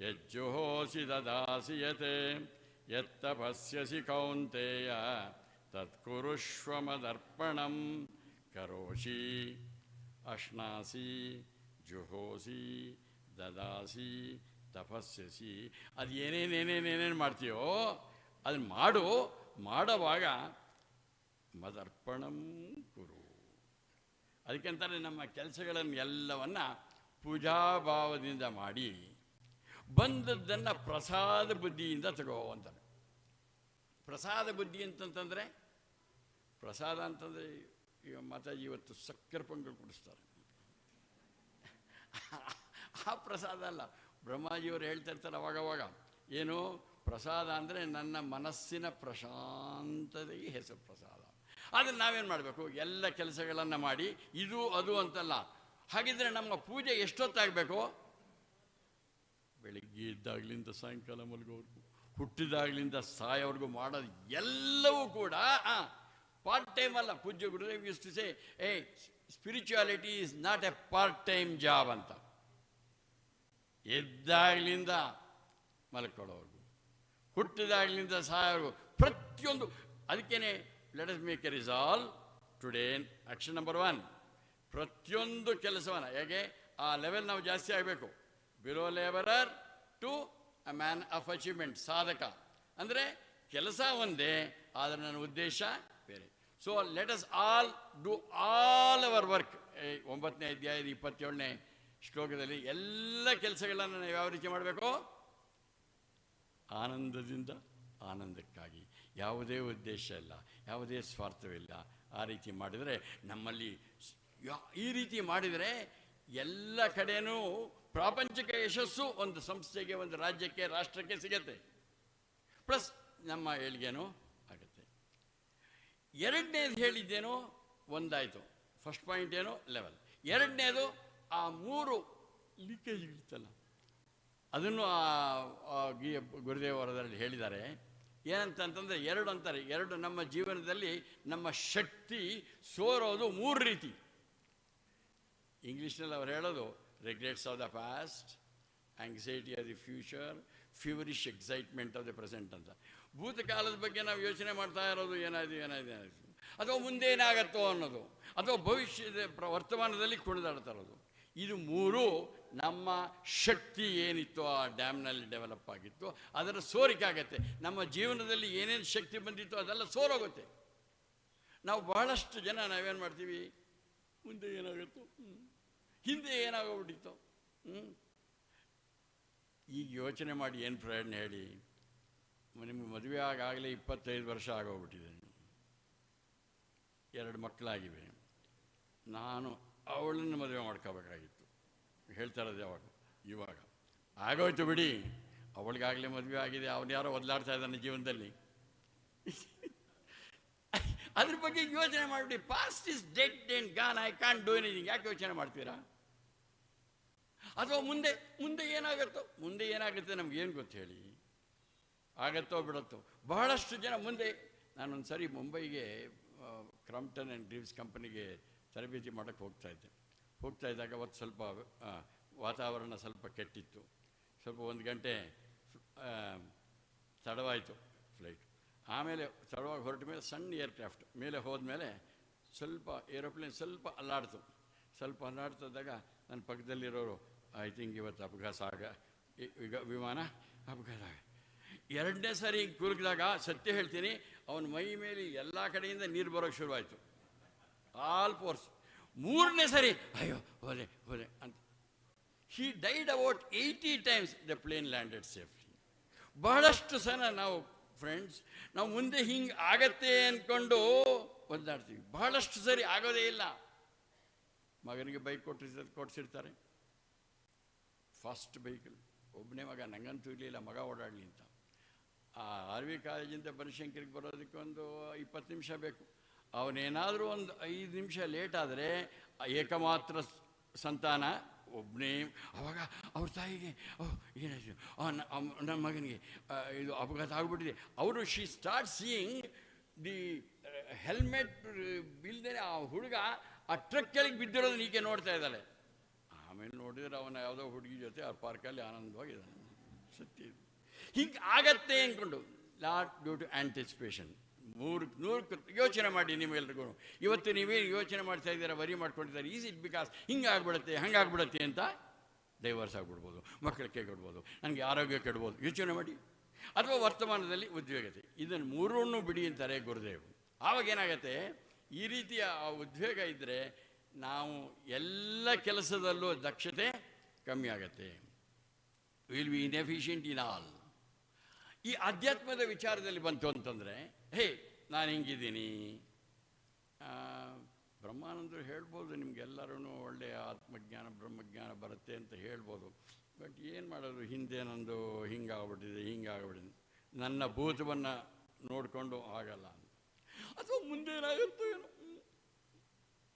ಯಜ್ಜುಹೋಸಿ ದದಾಸಿ ಯತೆ ಯತ್ತಪಸ್ಯಸಿ ಕೌಂತೆಯ ತತ್ಕುರುಷ್ವ ಮದರ್ಪಣಂ. ಕರೋಷಿ, ಅಶ್ನಾಸಿ, ಜುಹೋಸಿ, ದದಾಸಿ, ತಪಸ್ಯಸಿ. ಅದು ಏನೇನೇನೇನೇನೇನು ಮಾಡ್ತೀಯೋ ಅದನ್ನು ಮಾಡುವಾಗ ಮದರ್ಪಣಂ ಕುರು. ಅದಕ್ಕೆಂತಾರೆ ನಮ್ಮ ಕೆಲಸಗಳನ್ನು ಎಲ್ಲವನ್ನು ಪೂಜಾಭಾವದಿಂದ ಮಾಡಿ ಬಂದದ್ದನ್ನು ಪ್ರಸಾದ ಬುದ್ಧಿಯಿಂದ ತಗೋ ಅಂತಾರೆ. ಪ್ರಸಾದ ಬುದ್ಧಿ ಅಂತಂತಂದರೆ, ಪ್ರಸಾದ ಅಂತಂದರೆ ಈಗ ಮಾತಾಜಿ ಇವತ್ತು ಸಕ್ಕರೆ ಪೊಂಗಲ್ ಕೊಡಿಸ್ತಾರೆ. ಆ ಪ್ರಸಾದ ಅಲ್ಲ. ಬ್ರಹ್ಮಾಜಿಯವರು ಹೇಳ್ತಾ ಇರ್ತಾರೆ ಅವಾಗವಾಗ, ಏನು ಪ್ರಸಾದ ಅಂದರೆ ನನ್ನ ಮನಸ್ಸಿನ ಪ್ರಶಾಂತತೆಗೆ ಹೆಸರು ಪ್ರಸಾದ. ಆದರೆ ನಾವೇನು ಮಾಡಬೇಕು, ಎಲ್ಲ ಕೆಲಸಗಳನ್ನು ಮಾಡಿ ಇದು ಅದು ಅಂತಲ್ಲ. ಹಾಗಿದ್ರೆ ನಮ್ಮ ಪೂಜೆ ಎಷ್ಟೊತ್ತಾಗಬೇಕು? ಬೆಳಿಗ್ಗೆ ಇದ್ದಾಗಲಿಂದ ಸಾಯಂಕಾಲ ಮಲಗೋವರೆಗೂ, ಹುಟ್ಟಿದಾಗಲಿಂದ ಸಾಯೋವರೆಗೂ ಮಾಡೋದು ಎಲ್ಲವೂ ಕೂಡ ಪಾರ್ಟ್ ಟೈಮ್ ಅಲ್ಲ. ಪೂಜ್ಯ Gurudev used to say, spirituality is not a part time job ಅಂತ. ಎದ್ದಾಗಲಿಂದ ಮಲ್ಕೊಳ್ಳೋವರೆಗೂ, ಹುಟ್ಟಿದಾಗಲಿಂದ ಸಾಯೋವರೆಗೂ ಪ್ರತಿಯೊಂದು. ಅದಕ್ಕೇನೆ let us make a resolve today. Action number 1, ಪ್ರತಿಯೊಂದು ಕೆಲಸವನ್ನು ಹೇಗೆ ಆ ಲೆವೆಲ್ ನಾವು ಜಾಸ್ತಿ ಆಗಬೇಕು. Below labourer to a man of achievement, ಸಾಧಕ. ಅಂದರೆ ಕೆಲಸ ಒಂದೇ, ಆದರೆ ನನ್ನ ಉದ್ದೇಶ ಬೇರೆ. So let us all do all our work. 9ನೇ ಅಧ್ಯಾಯದ 27ನೇ ಶ್ಲೋಕದಲ್ಲಿ ಎಲ್ಲ ಕೆಲಸಗಳನ್ನು ನಾವು ಯಾವ ರೀತಿ ಮಾಡಬೇಕು? ಆನಂದದಿಂದ ಆನಂದಕ್ಕಾಗಿ, ಯಾವುದೇ ಉದ್ದೇಶ ಇಲ್ಲ, ಯಾವುದೇ ಸ್ವಾರ್ಥವಿಲ್ಲ. ಆ ರೀತಿ ಮಾಡಿದರೆ ನಮ್ಮಲ್ಲಿ ಈ ರೀತಿ ಮಾಡಿದರೆ ಎಲ್ಲ ಕಡೆಯೂ ಪ್ರಾಪಂಚಿಕ ಯಶಸ್ಸು ಒಂದು ಸಂಸ್ಥೆಗೆ, ಒಂದು ರಾಜ್ಯಕ್ಕೆ, ರಾಷ್ಟ್ರಕ್ಕೆ ಸಿಗತ್ತೆ. ಪ್ಲಸ್ ನಮ್ಮ ಏಳಿಗೆನೂ ಆಗುತ್ತೆ. ಎರಡನೇದು ಹೇಳಿದ್ದೇನೋ ಒಂದಾಯಿತು. ಫಸ್ಟ್ ಪಾಯಿಂಟ್ ಏನೋ ಲೆವೆಲ್. ಎರಡನೇದು ಆ 3 ಲೀಕೇಜ್ಗಳಿತ್ತಲ್ಲ, ಅದನ್ನು ಗುರುದೇವ್ ವರದಲ್ಲಿ ಹೇಳಿದ್ದಾರೆ. ಏನಂತಂತಂದರೆ 2 ಅಂತಾರೆ. 2 ನಮ್ಮ ಜೀವನದಲ್ಲಿ ನಮ್ಮ ಶಕ್ತಿ ಸೋರೋದು 3 ರೀತಿ. ಇಂಗ್ಲೀಷ್ನಲ್ಲಿ ಅವ್ರು ಹೇಳೋದು regrets of the past, anxiety of the future, feverish excitement of the present ಅಂತ. ಭೂತಕಾಲದ ಬಗ್ಗೆ ನಾವು ಯೋಚನೆ ಮಾಡ್ತಾ ಇರೋದು ಏನಾಯಿತು, ಅಥವಾ ಮುಂದೆ ಏನಾಗತ್ತೋ ಅನ್ನೋದು, ಅಥವಾ ಭವಿಷ್ಯದ ವರ್ತಮಾನದಲ್ಲಿ ಕುಣಿದಾಡ್ತಾ ಇರೋದು. ಇದು 3 ನಮ್ಮ ಶಕ್ತಿ ಏನಿತ್ತು ಆ ಡ್ಯಾಮ್ನಲ್ಲಿ ಡೆವಲಪ್ ಆಗಿತ್ತು, ಅದರ ಸೋರಿಕೆ ಆಗತ್ತೆ. ನಮ್ಮ ಜೀವನದಲ್ಲಿ ಏನೇನು ಶಕ್ತಿ ಬಂದಿತ್ತು ಅದೆಲ್ಲ ಸೋರೋಗುತ್ತೆ. ನಾವು ಬಹಳಷ್ಟು ಜನ ನಾವೇನು ಮಾಡ್ತೀವಿ, ಮುಂದೆ ಏನಾಗುತ್ತೋ, ಹಿಂದೆ ಏನಾಗೋಗ್ಬಿಟ್ಟಿತ್ತು. ಈಗ ಯೋಚನೆ ಮಾಡಿ ಏನು ಪ್ರಯೋಜನ ಹೇಳಿ? ನಿಮಗೆ ಮದುವೆ ಆಗಲೇ 25 ವರ್ಷ ಆಗೋಗ್ಬಿಟ್ಟಿದೆ, 2 ಮಕ್ಕಳಾಗಿವೆ. ನಾನು ಅವಳನ್ನು ಮದುವೆ ಮಾಡ್ಕೋಬೇಕಾಗಿತ್ತು. ಹೇಳ್ತಾ ಇರೋದು ಇವಾಗ ಆಗೋಯ್ತು ಬಿಡಿ, ಅವಳಿಗಾಗಲೇ ಮದುವೆ ಆಗಿದೆ, ಅವನು ಯಾರೋ ಒದಲಾಡ್ತಾ ಇದ್ದಾನೆ ಜೀವನದಲ್ಲಿ. ಅದ್ರ ಬಗ್ಗೆ ಯೋಚನೆ ಮಾಡಿಬಿಡಿ. Past is dead and gone, I can't do anything. ಯಾಕೆ ಯೋಚನೆ ಮಾಡ್ತೀರಾ? ಅಥವಾ ಮುಂದೆ ಏನಾಗುತ್ತೆ ನಮ್ಗೇನು ಗೊತ್ತು ಹೇಳಿ? ಆಗತ್ತೋ ಬಿಡುತ್ತೋ. ಬಹಳಷ್ಟು ಜನ ಮುಂದೆ. ನಾನೊಂದು ಸರಿ ಮುಂಬೈಗೆ ಕ್ರಾಂಪ್ಟನ್ ಆ್ಯಂಡ್ ಗ್ರೀವ್ಸ್ ಕಂಪನಿಗೆ ತರಬೇತಿ ಮಾಡೋಕ್ಕೆ ಹೋಗ್ತಾ ಇದ್ದಾಗ ಅವತ್ತು ಸ್ವಲ್ಪ ವಾತಾವರಣ ಸ್ವಲ್ಪ ಕೆಟ್ಟಿತ್ತು. ಸ್ವಲ್ಪ 1 ಗಂಟೆ ತಡವಾಯಿತು ಫ್ಲೈಟ್. ಆಮೇಲೆ ತಡವಾಗಿ ಹೊರಟ ಮೇಲೆ ಸಣ್ಣ ಏರ್ಕ್ರಾಫ್ಟ್ ಮೇಲೆ ಹೋದ್ಮೇಲೆ ಸ್ವಲ್ಪ ಏರೋಪ್ಲೇನ್ ಸ್ವಲ್ಪ ಅಲ್ಲಾಡ್ತಿದ್ದಾಗ ನನ್ನ ಪಕ್ಕದಲ್ಲಿರೋರು, ಐ ಥಿಂಕ್ ಇವತ್ತು ಈಗ ವಿಮಾನ ಅಪಘಾತ. 2ನೇ ಸಾರಿ ಹಿಂಗೆ ಕುರುಕಿದಾಗ ಸತ್ಯ ಹೇಳ್ತೀನಿ, ಅವನ ಮೈ ಮೇಲೆ ಎಲ್ಲ ಕಡೆಯಿಂದ ನೀರು ಬರೋಕ್ಕೆ ಶುರುವಾಯಿತು, ಆಲ್ ಫೋರ್ಸ್. 3ನೇ ಸರಿ ಅಯ್ಯೋ ಹೋದೆ ಅಂತ. He died about 80 times. The plane landed safely. ಬಹಳಷ್ಟು ಸಲ ನಾವು ಫ್ರೆಂಡ್ಸ್, ನಾವು ಮುಂದೆ ಹಿಂಗೆ ಆಗತ್ತೆ ಅಂದ್ಕೊಂಡು ಒದ್ದಾಡ್ತೀವಿ. ಬಹಳಷ್ಟು ಸರಿ ಆಗೋದೇ ಇಲ್ಲ. ಮಗನಿಗೆ ಬೈಕ್ ಕೊಡಿಸಿರ್ತಾರೆ, ಫಸ್ಟ್ ವೆಹಿಕಲ್. ಒಬ್ಬನೇ ಮಗ, ನಂಗಂತೂ ಇರಲಿಲ್ಲ ಮಗ ಓಡಾಡಲಿ ಅಂತ. ಆ RV ಕಾಲೇಜಿಂದ ಬನಶಂಕರಿಗೆ ಬರೋದಕ್ಕೆ ಒಂದು 20 ನಿಮಿಷ ಬೇಕು. ಅವನೇನಾದರೂ ಒಂದು 5 ನಿಮಿಷ ಲೇಟ್ ಆದರೆ ಏಕಮಾತ್ರ ಸಂತಾನ ಒಬ್ಬನೇ. ಅವಾಗ ಅವ್ರ ತಾಯಿಗೆ ಏನಾಯ್ತು, ನನ್ನ ಮಗನಿಗೆ ಇದು ಅಪಘಾತ ಆಗಿಬಿಟ್ಟಿದೆ. ಅವರು she start seeing the helmet ಬಿಲ್ದೇನೆ ಆ ಹುಡುಗ ಆ ಟ್ರಕ್ ಕೆಳಗೆ ಬಿದ್ದಿರೋದನ್ನ ಈಕೆ ನೋಡ್ತಾ ಇದ್ದಾಳೆ. ಆಮೇಲೆ ನೋಡಿದರೆ ಅವನ ಯಾವುದೋ ಹುಡುಗಿ ಜೊತೆ ಆ ಪಾರ್ಕಲ್ಲಿ ಆನಂದವಾಗಿದ್ದಾನೆ. ಸತ್ಯ ಇದು. ಹಿಂಗೆ ಆಗತ್ತೆ ಅಂದ್ಕೊಂಡು, ಲಾಟ್ ಡ್ಯೂ ಟು ಆ್ಯಂಟಿಸಿಪೇಷನ್. 100 ಯೋಚನೆ ಮಾಡಿ. ನಿಮ್ಮೆಲ್ರಿಗೂ ಇವತ್ತು ನೀವೇನು ಯೋಚನೆ ಮಾಡ್ತಾ ಇದ್ದೀರಾ, ವರಿ ಮಾಡ್ಕೊಂಡಿದ್ದಾರೆ, ಈಸ್ ಇಟ್ ಬಿಕಾಸ್ ಹಿಂಗಾಗ್ಬಿಡುತ್ತೆ ಹಂಗಾಗ್ಬಿಡುತ್ತೆ ಅಂತ ಡೈವರ್ಸ್ ಆಗಿಬಿಡ್ಬೋದು, ಮಕ್ಕಳಿಗೆ ಕೆಡ್ಬೋದು, ನನಗೆ ಆರೋಗ್ಯ ಕೆಡ್ಬೋದು. ಯೋಚನೆ ಮಾಡಿ. ಅಥವಾ ವರ್ತಮಾನದಲ್ಲಿ ಉದ್ವೇಗತೆ. ಇದನ್ನು 3 ಬಿಡಿ ಅಂತಾರೆ ಗುರುದೇವ್. ಆವಾಗ ಏನಾಗತ್ತೆ, ಈ ರೀತಿಯ ಉದ್ವೇಗ ಇದ್ದರೆ ನಾವು ಎಲ್ಲ ಕೆಲಸದಲ್ಲೂ ದಕ್ಷತೆ ಕಮ್ಮಿ ಆಗತ್ತೆ. Will be inefficient in all. ಈ ಅಧ್ಯಾತ್ಮದ ವಿಚಾರದಲ್ಲಿ ಬಂತು ಅಂತಂದರೆ, ನಾನು ಹಿಂಗಿದ್ದೀನಿ, ಬ್ರಹ್ಮಾನಂದರು ಹೇಳ್ಬೋದು ನಿಮಗೆಲ್ಲರೂ ಒಳ್ಳೆಯ ಆತ್ಮಜ್ಞಾನ ಬ್ರಹ್ಮಜ್ಞಾನ ಬರುತ್ತೆ ಅಂತ ಹೇಳ್ಬೋದು. ಬಟ್ ಏನು ಮಾಡೋದು, ಹಿಂದೆ ನಂದು ಹಿಂಗಾಗ್ಬಿಟ್ಟಿದೆ. ನನ್ನ ಭೂತವನ್ನು ನೋಡಿಕೊಂಡು ಆಗಲ್ಲ. ಅಥವಾ ಮುಂದೇನಾಗುತ್ತೋ ಏನೋ,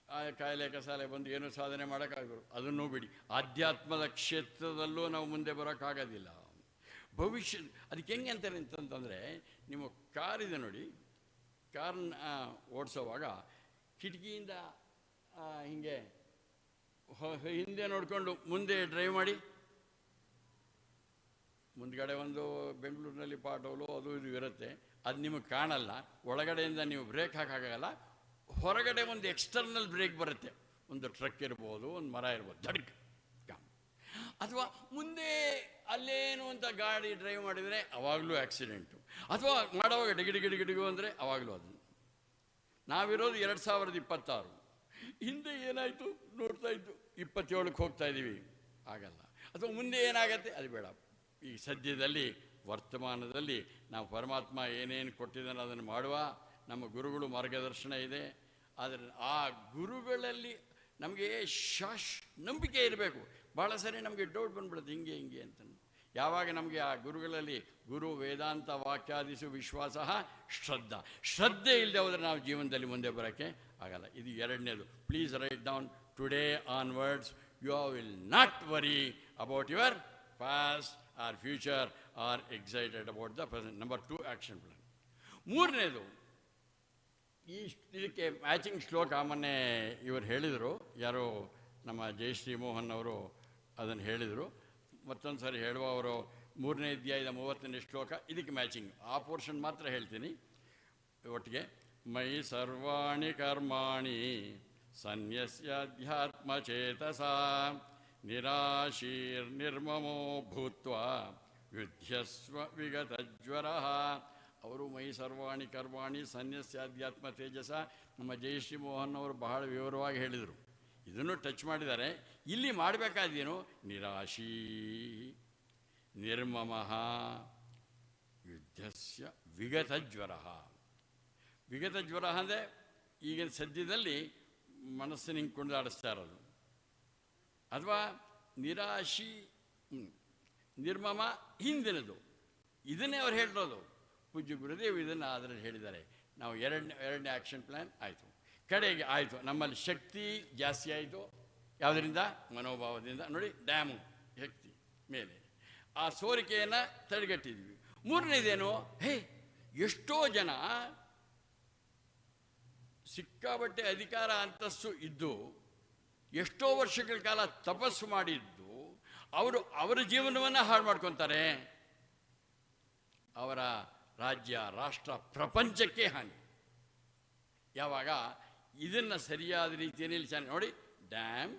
ಆ ಕಾಯಿಲೆ ಕಸಾಲೆ ಬಂದು ಏನೂ ಸಾಧನೆ ಮಾಡೋಕ್ಕಾಗೋರು, ಅದನ್ನೂ ಬಿಡಿ. ಆಧ್ಯಾತ್ಮದ ಕ್ಷೇತ್ರದಲ್ಲೂ ನಾವು ಮುಂದೆ ಬರೋಕ್ಕಾಗೋದಿಲ್ಲ. ಭವಿಷ್ಯ ಅದಕ್ಕೆ ಹೆಂಗೆ ಅಂತಾರೆ ಅಂತಂತಂದರೆ, ನಿಮ್ಮ ಕಾರಿದೆ ನೋಡಿ, ಕಾರ್ನ ಓಡಿಸೋವಾಗ ಕಿಟಕಿಯಿಂದ ಹೀಗೆ ಹಿಂದೆ ನೋಡಿಕೊಂಡು ಮುಂದೆ ಡ್ರೈವ್ ಮಾಡಿ. ಮುಂದ್ಗಡೆ ಒಂದು ಬೆಂಗಳೂರಿನಲ್ಲಿ ಪಾಟೋಲು ಅದು ಇದು ಇರುತ್ತೆ, ಅದು ನಿಮಗೆ ಕಾಣಲ್ಲ. ಒಳಗಡೆಯಿಂದ ನೀವು ಬ್ರೇಕ್ ಹಾಕೋಕ್ಕಾಗಲ್ಲ. ಹೊರಗಡೆ ಒಂದು ಎಕ್ಸ್ಟರ್ನಲ್ ಬ್ರೇಕ್ ಬರುತ್ತೆ, ಒಂದು ಟ್ರಕ್ ಇರ್ಬೋದು, ಒಂದು ಮರ ಇರ್ಬೋದು, ಧಡ್ಕ್. ಅಥವಾ ಮುಂದೆ ಅಲ್ಲೇನು ಅಂತ ಗಾಡಿ ಡ್ರೈವ್ ಮಾಡಿದರೆ ಅವಾಗಲೂ ಆಕ್ಸಿಡೆಂಟು. ಅಥವಾ ಮಾಡೋವಾಗ ಡಿಗಿಡಿಗಿಡಿಗಿಡಿಗು ಅಂದರೆ ಅವಾಗಲೂ ಅದು. ನಾವಿರೋದು 2026, ಹಿಂದೆ ಏನಾಯಿತು ನೋಡ್ತಾ ಇದ್ದು 27ಕ್ಕೆ ಹೋಗ್ತಾ ಇದ್ದೀವಿ, ಆಗಲ್ಲ. ಅಥವಾ ಮುಂದೆ ಏನಾಗತ್ತೆ ಅದು ಬೇಡ. ಈ ಸದ್ಯದಲ್ಲಿ ವರ್ತಮಾನದಲ್ಲಿ ನಾವು ಪರಮಾತ್ಮ ಏನೇನು ಕೊಟ್ಟಿದ್ದಾನೆ ಅದನ್ನು ಮಾಡುವ. ನಮ್ಮ ಗುರುಗಳು ಮಾರ್ಗದರ್ಶನ ಇದೆ, ಆದರೆ ಆ ಗುರುಗಳಲ್ಲಿ ನಮಗೆ ನಂಬಿಕೆ ಇರಬೇಕು. ಭಾಳ ಸರಿ ನಮಗೆ ಡೌಟ್ ಬಂದ್ಬಿಡುತ್ತೆ, ಹಿಂಗೆ ಅಂತ. ಯಾವಾಗ ನಮಗೆ ಆ ಗುರುಗಳಲ್ಲಿ ಗುರು ವೇದಾಂತ ವಾಕ್ಯಾದಿಸು ವಿಶ್ವಾಸ ಶ್ರದ್ಧೆ ಇಲ್ಲದೆ ಹೋದರೆ ನಾವು ಜೀವನದಲ್ಲಿ ಮುಂದೆ ಬರೋಕ್ಕೆ ಆಗಲ್ಲ. ಇದು ಎರಡನೇದು. Please write down. Today onwards you will not worry about your past or future or excited about the present. Number 2 action plan. ಮೂರನೇದು, ಇದಕ್ಕೆ ಮ್ಯಾಚಿಂಗ್ ಶ್ಲೋಕ ಮೊನ್ನೆ ಇವರು ಹೇಳಿದರು, ಯಾರೋ ನಮ್ಮ ಜಯಶ್ರೀ ಮೋಹನ್ ಅವರು ಅದನ್ನು ಹೇಳಿದರು. ಮತ್ತೊಂದು ಸಾರಿ ಹೇಳುವ ಅವರು 3ನೇ ಅಧ್ಯಾಯದ 30ನೇ ಶ್ಲೋಕ ಇದಕ್ಕೆ ಮ್ಯಾಚಿಂಗ್. ಆ ಪೋರ್ಷನ್ ಮಾತ್ರ ಹೇಳ್ತೀನಿ ಒಟ್ಟಿಗೆ. ಮೈ ಸರ್ವಾಣಿ ಕರ್ಮಾಣಿ ಸನ್ಯಸ್ಯಾಧ್ಯಾತ್ಮಚೇತಸ ನಿರಾಶೀರ್ನಿರ್ಮಮೋ ಭೂತ್ವಾ ಯುಧ್ಯಸ್ವ ವಿಗತಜ್ವರಃ. ಅವರು ಮೈ ಸರ್ವಾಣಿ ಕರ್ಮಾಣಿ ಸನ್ಯಸ್ಯಾಧ್ಯಾತ್ಮ ತೇಜಸ. ನಮ್ಮ ಜಯಶ್ರೀ ಮೋಹನ್ ಅವರು ಬಹಳ ವಿವರವಾಗಿ ಹೇಳಿದರು, ಇದನ್ನು ಟಚ್ ಮಾಡಿದ್ದಾರೆ. ಇಲ್ಲಿ ಮಾಡಬೇಕಾದೇನು? ನಿರಾಶೀ ನಿರ್ಮಮಃ ಯುದ್ಧಸ್ಯ ವಿಗತಜ್ವರ. ವಿಗತಜ್ವರ ಅಂದರೆ ಈಗಿನ ಸದ್ಯದಲ್ಲಿ ಮನಸ್ಸಿನ ಹಿಂಗೆ ಕುಣಿದಾಡಿಸ್ತಾ ಇರೋದು. ಅಥವಾ ನಿರಾಶಿ ನಿರ್ಮಮ ಹಿಂದಿನದು, ಇದನ್ನೇ ಅವ್ರು ಹೇಳಿರೋದು. ಪೂಜ್ಯ ಗುರುದೇವ್ ಇದನ್ನು ಅದರಲ್ಲಿ ಹೇಳಿದ್ದಾರೆ. ನಾವು ಎರಡನೇ ಆ್ಯಕ್ಷನ್ ಪ್ಲ್ಯಾನ್ ಆಯಿತು. ಕಡೆಗೆ ಆಯಿತು, ನಮ್ಮಲ್ಲಿ ಶಕ್ತಿ ಜಾಸ್ತಿ ಆಯಿತು. ಯಾವುದರಿಂದ? ಮನೋಭಾವದಿಂದ. ನೋಡಿ, ಡ್ಯಾಮು ಶಕ್ತಿ ಮೇಲೆ ಆ ಸೋರಿಕೆಯನ್ನು ತಡೆಗಟ್ಟಿದ್ವಿ. ಮೂರನೇದೇನು? ಎಷ್ಟೋ ಜನ ಸಿಕ್ಕಾಬಟ್ಟೆ ಅಧಿಕಾರ ಅಂತಸ್ತು ಇದ್ದು ಎಷ್ಟೋ ವರ್ಷಗಳ ಕಾಲ ತಪಸ್ಸು ಮಾಡಿದ್ದು ಅವರ ಜೀವನವನ್ನು ಹಾಳು ಮಾಡ್ಕೊತಾರೆ. ಅವರ ರಾಜ್ಯ, ರಾಷ್ಟ್ರ, ಪ್ರಪಂಚಕ್ಕೆ ಹಾನಿ. ಯಾವಾಗ ಇದನ್ನು ಸರಿಯಾದ ರೀತಿಯಲ್ಲಿ ನೋಡಿ, ಡ್ಯಾಮ್,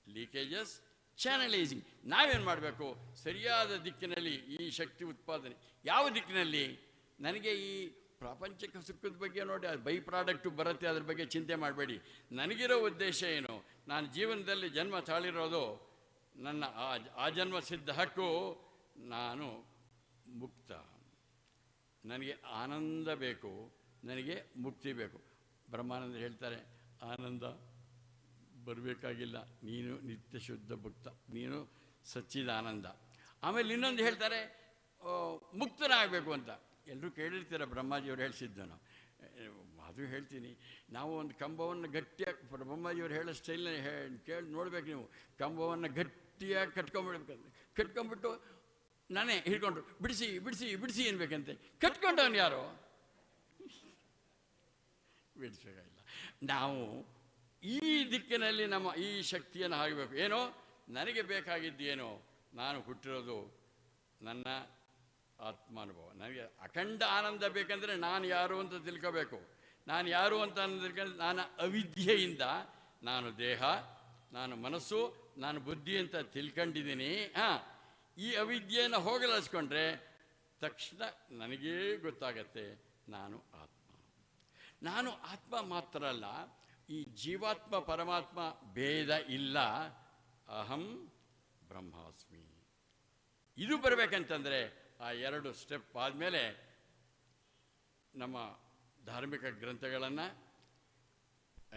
ಲೀಕೇಜಸ್, ಚಾನಲೈಸಿಂಗ್. ನಾವೇನು ಮಾಡಬೇಕು? ಸರಿಯಾದ ದಿಕ್ಕಿನಲ್ಲಿ ಈ ಶಕ್ತಿ ಉತ್ಪಾದನೆ. ಯಾವ ದಿಕ್ಕಿನಲ್ಲಿ? ನನಗೆ ಈ ಪ್ರಾಪಂಚಿಕ ಸುಖದ ಬಗ್ಗೆ ನೋಡಿ, ಅದು ಬೈ ಪ್ರಾಡಕ್ಟು ಬರುತ್ತೆ, ಅದ್ರ ಬಗ್ಗೆ ಚಿಂತೆ ಮಾಡಬೇಡಿ. ನನಗಿರೋ ಉದ್ದೇಶ ಏನು? ನಾನು ಜೀವನದಲ್ಲಿ ಜನ್ಮ ತಾಳಿರೋದು ನನ್ನ ಆ ಜನ್ಮ ಸಿದ್ಧ ಹಕ್ಕು. ನಾನು ಮುಕ್ತ, ನನಗೆ ಆನಂದ ಬೇಕು, ನನಗೆ ಮುಕ್ತಿ ಬೇಕು. ಬ್ರಹ್ಮಾನಂದ ಹೇಳ್ತಾರೆ, ಆನಂದ ಬರಬೇಕಾಗಿಲ್ಲ, ನೀನು ನಿತ್ಯ ಶುದ್ಧ ಭಕ್ತ, ನೀನು ಸಚ್ಚಿದಾನಂದ. ಆಮೇಲೆ ಇನ್ನೊಂದು ಹೇಳ್ತಾರೆ, ಮುಕ್ತನಾಗಬೇಕು ಅಂತ. ಎಲ್ಲರೂ ಕೇಳಿರ್ತೀರ, ಬ್ರಹ್ಮಾಜಿಯವರು ಹೇಳಿಸಿದ್ದು. ನಾವು ಅದು ಹೇಳ್ತೀನಿ. ನಾವು ಒಂದು ಕಂಬವನ್ನು ಗಟ್ಟಿಯಾಗಿ, ಬ್ರಹ್ಮಾಜಿಯವರು ಹೇಳೋ ಸ್ಟೈಲ್ನ ಕೇಳಿ ನೋಡ್ಬೇಕು ನೀವು. ಕಂಬವನ್ನು ಗಟ್ಟಿಯಾಗಿ ಕಟ್ಕೊಂಡ್ಬಿಟ್ಟು ನಾನೇ ಹಿಡ್ಕೊಂಡ್ರು ಬಿಡಿಸಿ ಬಿಡಿಸಿ ಬಿಡಿಸಿ ಅನ್ಬೇಕಂತೆ. ಕಟ್ಕೊಂಡವನು ಯಾರು? ಬಿಡಿಸಬೇಕಾಗಿಲ್ಲ. ನಾವು ಈ ದಿಕ್ಕಿನಲ್ಲಿ ನಮ್ಮ ಈ ಶಕ್ತಿಯನ್ನು ಹಾಕಬೇಕು. ಏನೋ ನನಗೆ ಬೇಕಾಗಿದ್ದೇನೋ, ನಾನು ಹುಟ್ಟಿರೋದು ನನ್ನ ಆತ್ಮಾನುಭವ. ನನಗೆ ಅಖಂಡ ಆನಂದ ಬೇಕಂದರೆ ನಾನು ಯಾರು ಅಂತ ತಿಳ್ಕೋಬೇಕು. ನಾನು ಯಾರು ಅಂತ ತಿಳ್ಕೊಂಡ್ರೆ, ನಾನು ಅವಿದ್ಯೆಯಿಂದ ನಾನು ದೇಹ, ನಾನು ಮನಸ್ಸು, ನಾನು ಬುದ್ಧಿ ಅಂತ ತಿಳ್ಕೊಂಡಿದ್ದೀನಿ. ಈ ಅವಿದ್ಯೆಯನ್ನು ಹೋಗಲಾಡಿಸ್ಕೊಂಡ್ರೆ ತಕ್ಷಣ ನನಗೇ ಗೊತ್ತಾಗತ್ತೆ ನಾನು ಆತ್ಮ. ನಾನು ಆತ್ಮ ಮಾತ್ರ ಅಲ್ಲ, ಈ ಜೀವಾತ್ಮ ಪರಮಾತ್ಮ ಭೇದ ಇಲ್ಲ. ಅಹಂ ಬ್ರಹ್ಮಾಸ್ಮಿ. ಇದು ಬರಬೇಕಂತಂದರೆ ಆ 2 ಸ್ಟೆಪ್ ಆದಮೇಲೆ ನಮ್ಮ ಧಾರ್ಮಿಕ ಗ್ರಂಥಗಳನ್ನು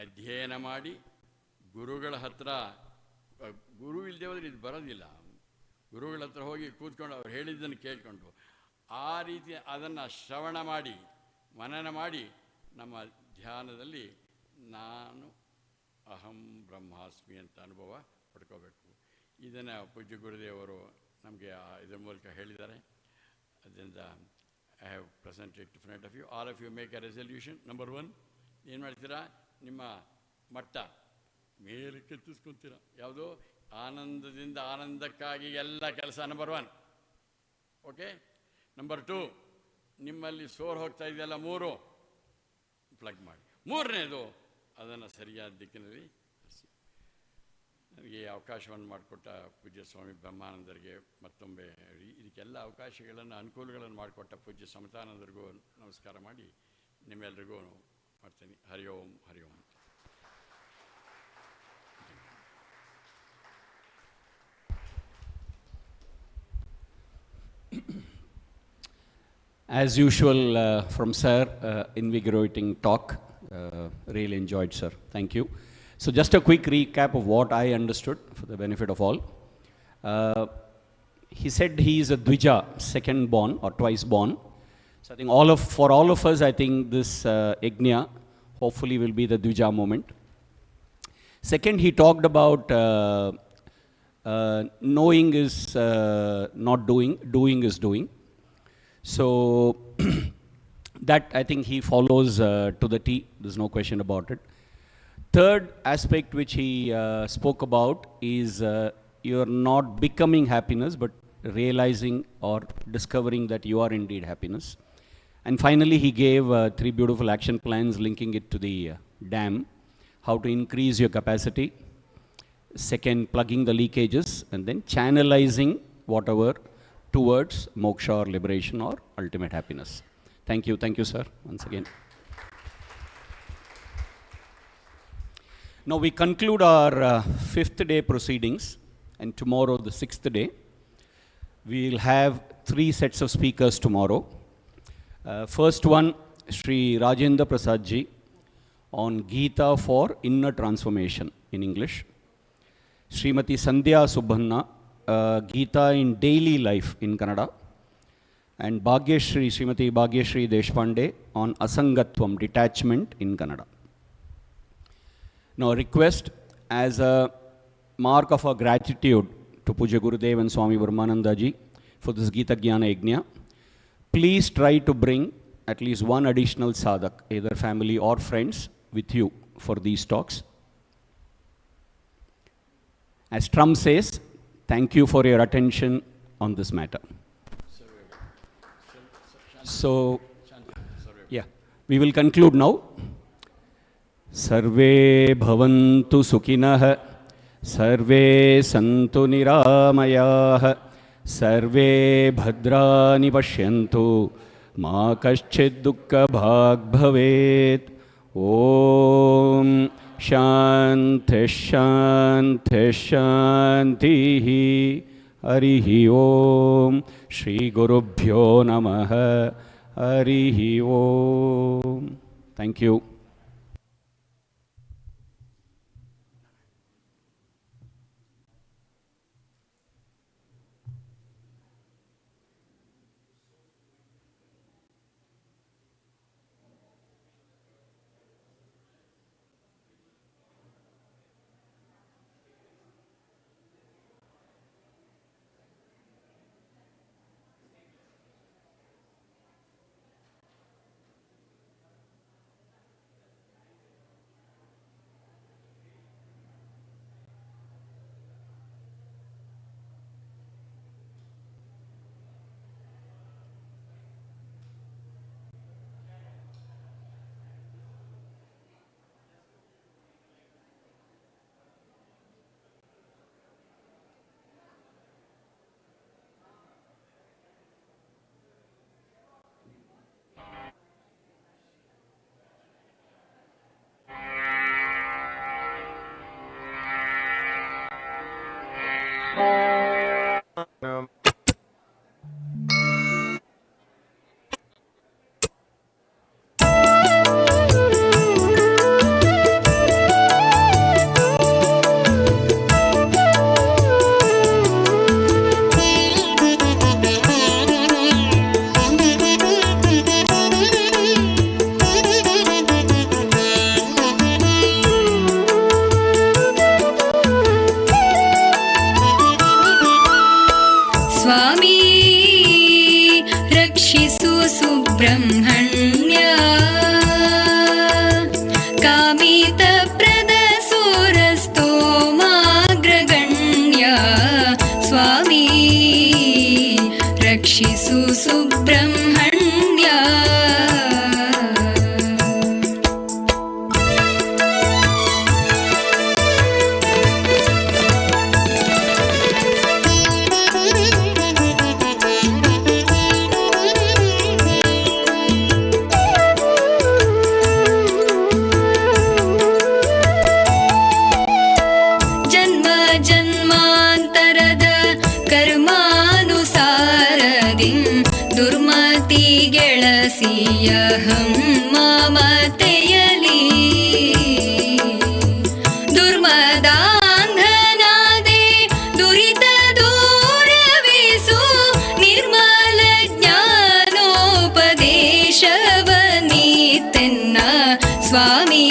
ಅಧ್ಯಯನ ಮಾಡಿ, ಗುರುಗಳ ಹತ್ರ, ಗುರು ಇಲ್ಲದೆ ಹೋದರೆ ಇದು ಬರೋದಿಲ್ಲ. ಗುರುಗಳ ಹತ್ರ ಹೋಗಿ ಕೂತ್ಕೊಂಡು ಅವ್ರು ಹೇಳಿದ್ದನ್ನು ಕೇಳಿಕೊಂಡು ಆ ರೀತಿ ಅದನ್ನು ಶ್ರವಣ ಮಾಡಿ ಮನನ ಮಾಡಿ ನಮ್ಮ ಧ್ಯಾನದಲ್ಲಿ ನಾನು ಅಹಂ ಬ್ರಹ್ಮಾಸ್ಮಿ ಅಂತ ಅನುಭವ ಪಡ್ಕೋಬೇಕು. ಇದನ್ನು ಪೂಜ್ಯ ಗುರುದೇವರು ನಮಗೆ ಇದರ ಮೂಲಕ ಹೇಳಿದ್ದಾರೆ. ಅದರಿಂದ I have presented to front of you. All of you make a resolution. Number 1, ಏನು ಮಾಡ್ತೀರಾ? ನಿಮ್ಮ ಮಟ್ಟ ಮೇಲೆ ಕೆತ್ತಿಸ್ಕೊತೀರ. ಯಾವುದೋ ಆನಂದದಿಂದ ಆನಂದಕ್ಕಾಗಿ ಎಲ್ಲ ಕೆಲಸ. ನಂಬರ್ 1. ಓಕೆ. ನಂಬರ್ 2, ನಿಮ್ಮಲ್ಲಿ ಸೋರ್ ಹೋಗ್ತಾ ಇದೆಯಲ್ಲ 3 ಪ್ಲಗ್ ಮಾಡಿ. 3ನೇದು ಅದನ್ನು ಸರಿಯಾದ ದಿಕ್ಕಿನಲ್ಲಿ ಹರಿಸಿ. ನನಗೆ ಅವಕಾಶವನ್ನು ಮಾಡಿಕೊಟ್ಟ ಪೂಜ್ಯ ಸ್ವಾಮಿ ಬ್ರಹ್ಮಾನಂದರಿಗೆ ಮತ್ತೊಮ್ಮೆ ಇದಕ್ಕೆಲ್ಲ ಅವಕಾಶಗಳನ್ನು ಅನುಕೂಲಗಳನ್ನು ಮಾಡಿಕೊಟ್ಟ ಪೂಜ್ಯ ಸಮತಾನಂದರಿಗೂ ನಮಸ್ಕಾರ ಮಾಡಿ ನಿಮ್ಮೆಲ್ಲರಿಗೂ ಮಾಡ್ತೀನಿ. ಹರಿ ಓಂ ಹರಿ ಓಂ. As usual, from Sir, invigorating talk. Really enjoyed, Sir. Thank you. So just a quick recap of what I understood for the benefit of all. He said he is a Dvija, second born or twice born. So I think for all of us, I think this Yajna hopefully will be the Dvija moment. Second, he talked about knowing is not doing, doing is doing. So that I think he follows to the T. There's no question about it. Third aspect which he spoke about is you're not becoming happiness, but realizing or discovering that you are indeed happiness. And finally, he gave 3 beautiful action plans linking it to the dam. How to increase your capacity. Second, plugging the leakages, and then channelizing whatever towards moksha or liberation or ultimate happiness. Thank you, sir, once again. Now we conclude our 5th day proceedings, and tomorrow, the 6th day, we'll have 3 sets of speakers tomorrow. First one, Sri Rajendra Prasad ji on Gita for Inner Transformation in English. Srimati Sandhya Subbanna, Gita in Daily Life in Kannada, and Srimati Bhagyashri Deshpande on Asangatvam, Detachment in Kannada. Now request, as a mark of our gratitude to Pujya Gurudev and Swami Brahmananda ji for this Gita Jnana Yajna, please try to bring at least one additional sadhak, either family or friends, with you for these talks. As Trump says, thank you for your attention on this matter. So, yeah, we will conclude now. Sarve bhavantu sukhinah, sarve santu niramayah, sarve bhadrani pashyantu, ma kaschid dukkha bhag bhavet. Om Shanti Shanti Shanti. Harihi Om. Shri Gurubhyo Namah. Harihi Om. Thank you. Subrahmanya. ಜನ್ಮ ಜನ್ಮಾಂತರದ ಕರ್ಮಾನುಸಾರದಿ ದುರ್ಮತಿ ಗೆಳಸಿಯ ಮಮತೆಯಲಿ ದುರ್ಮದಾಂಧನಾದೆ ದುರಿತ ದೂರವಿಸು ನಿರ್ಮಲ ಜ್ಞಾನೋಪದೇಶವನೀತೆನ್ನ ಸ್ವಾಮಿ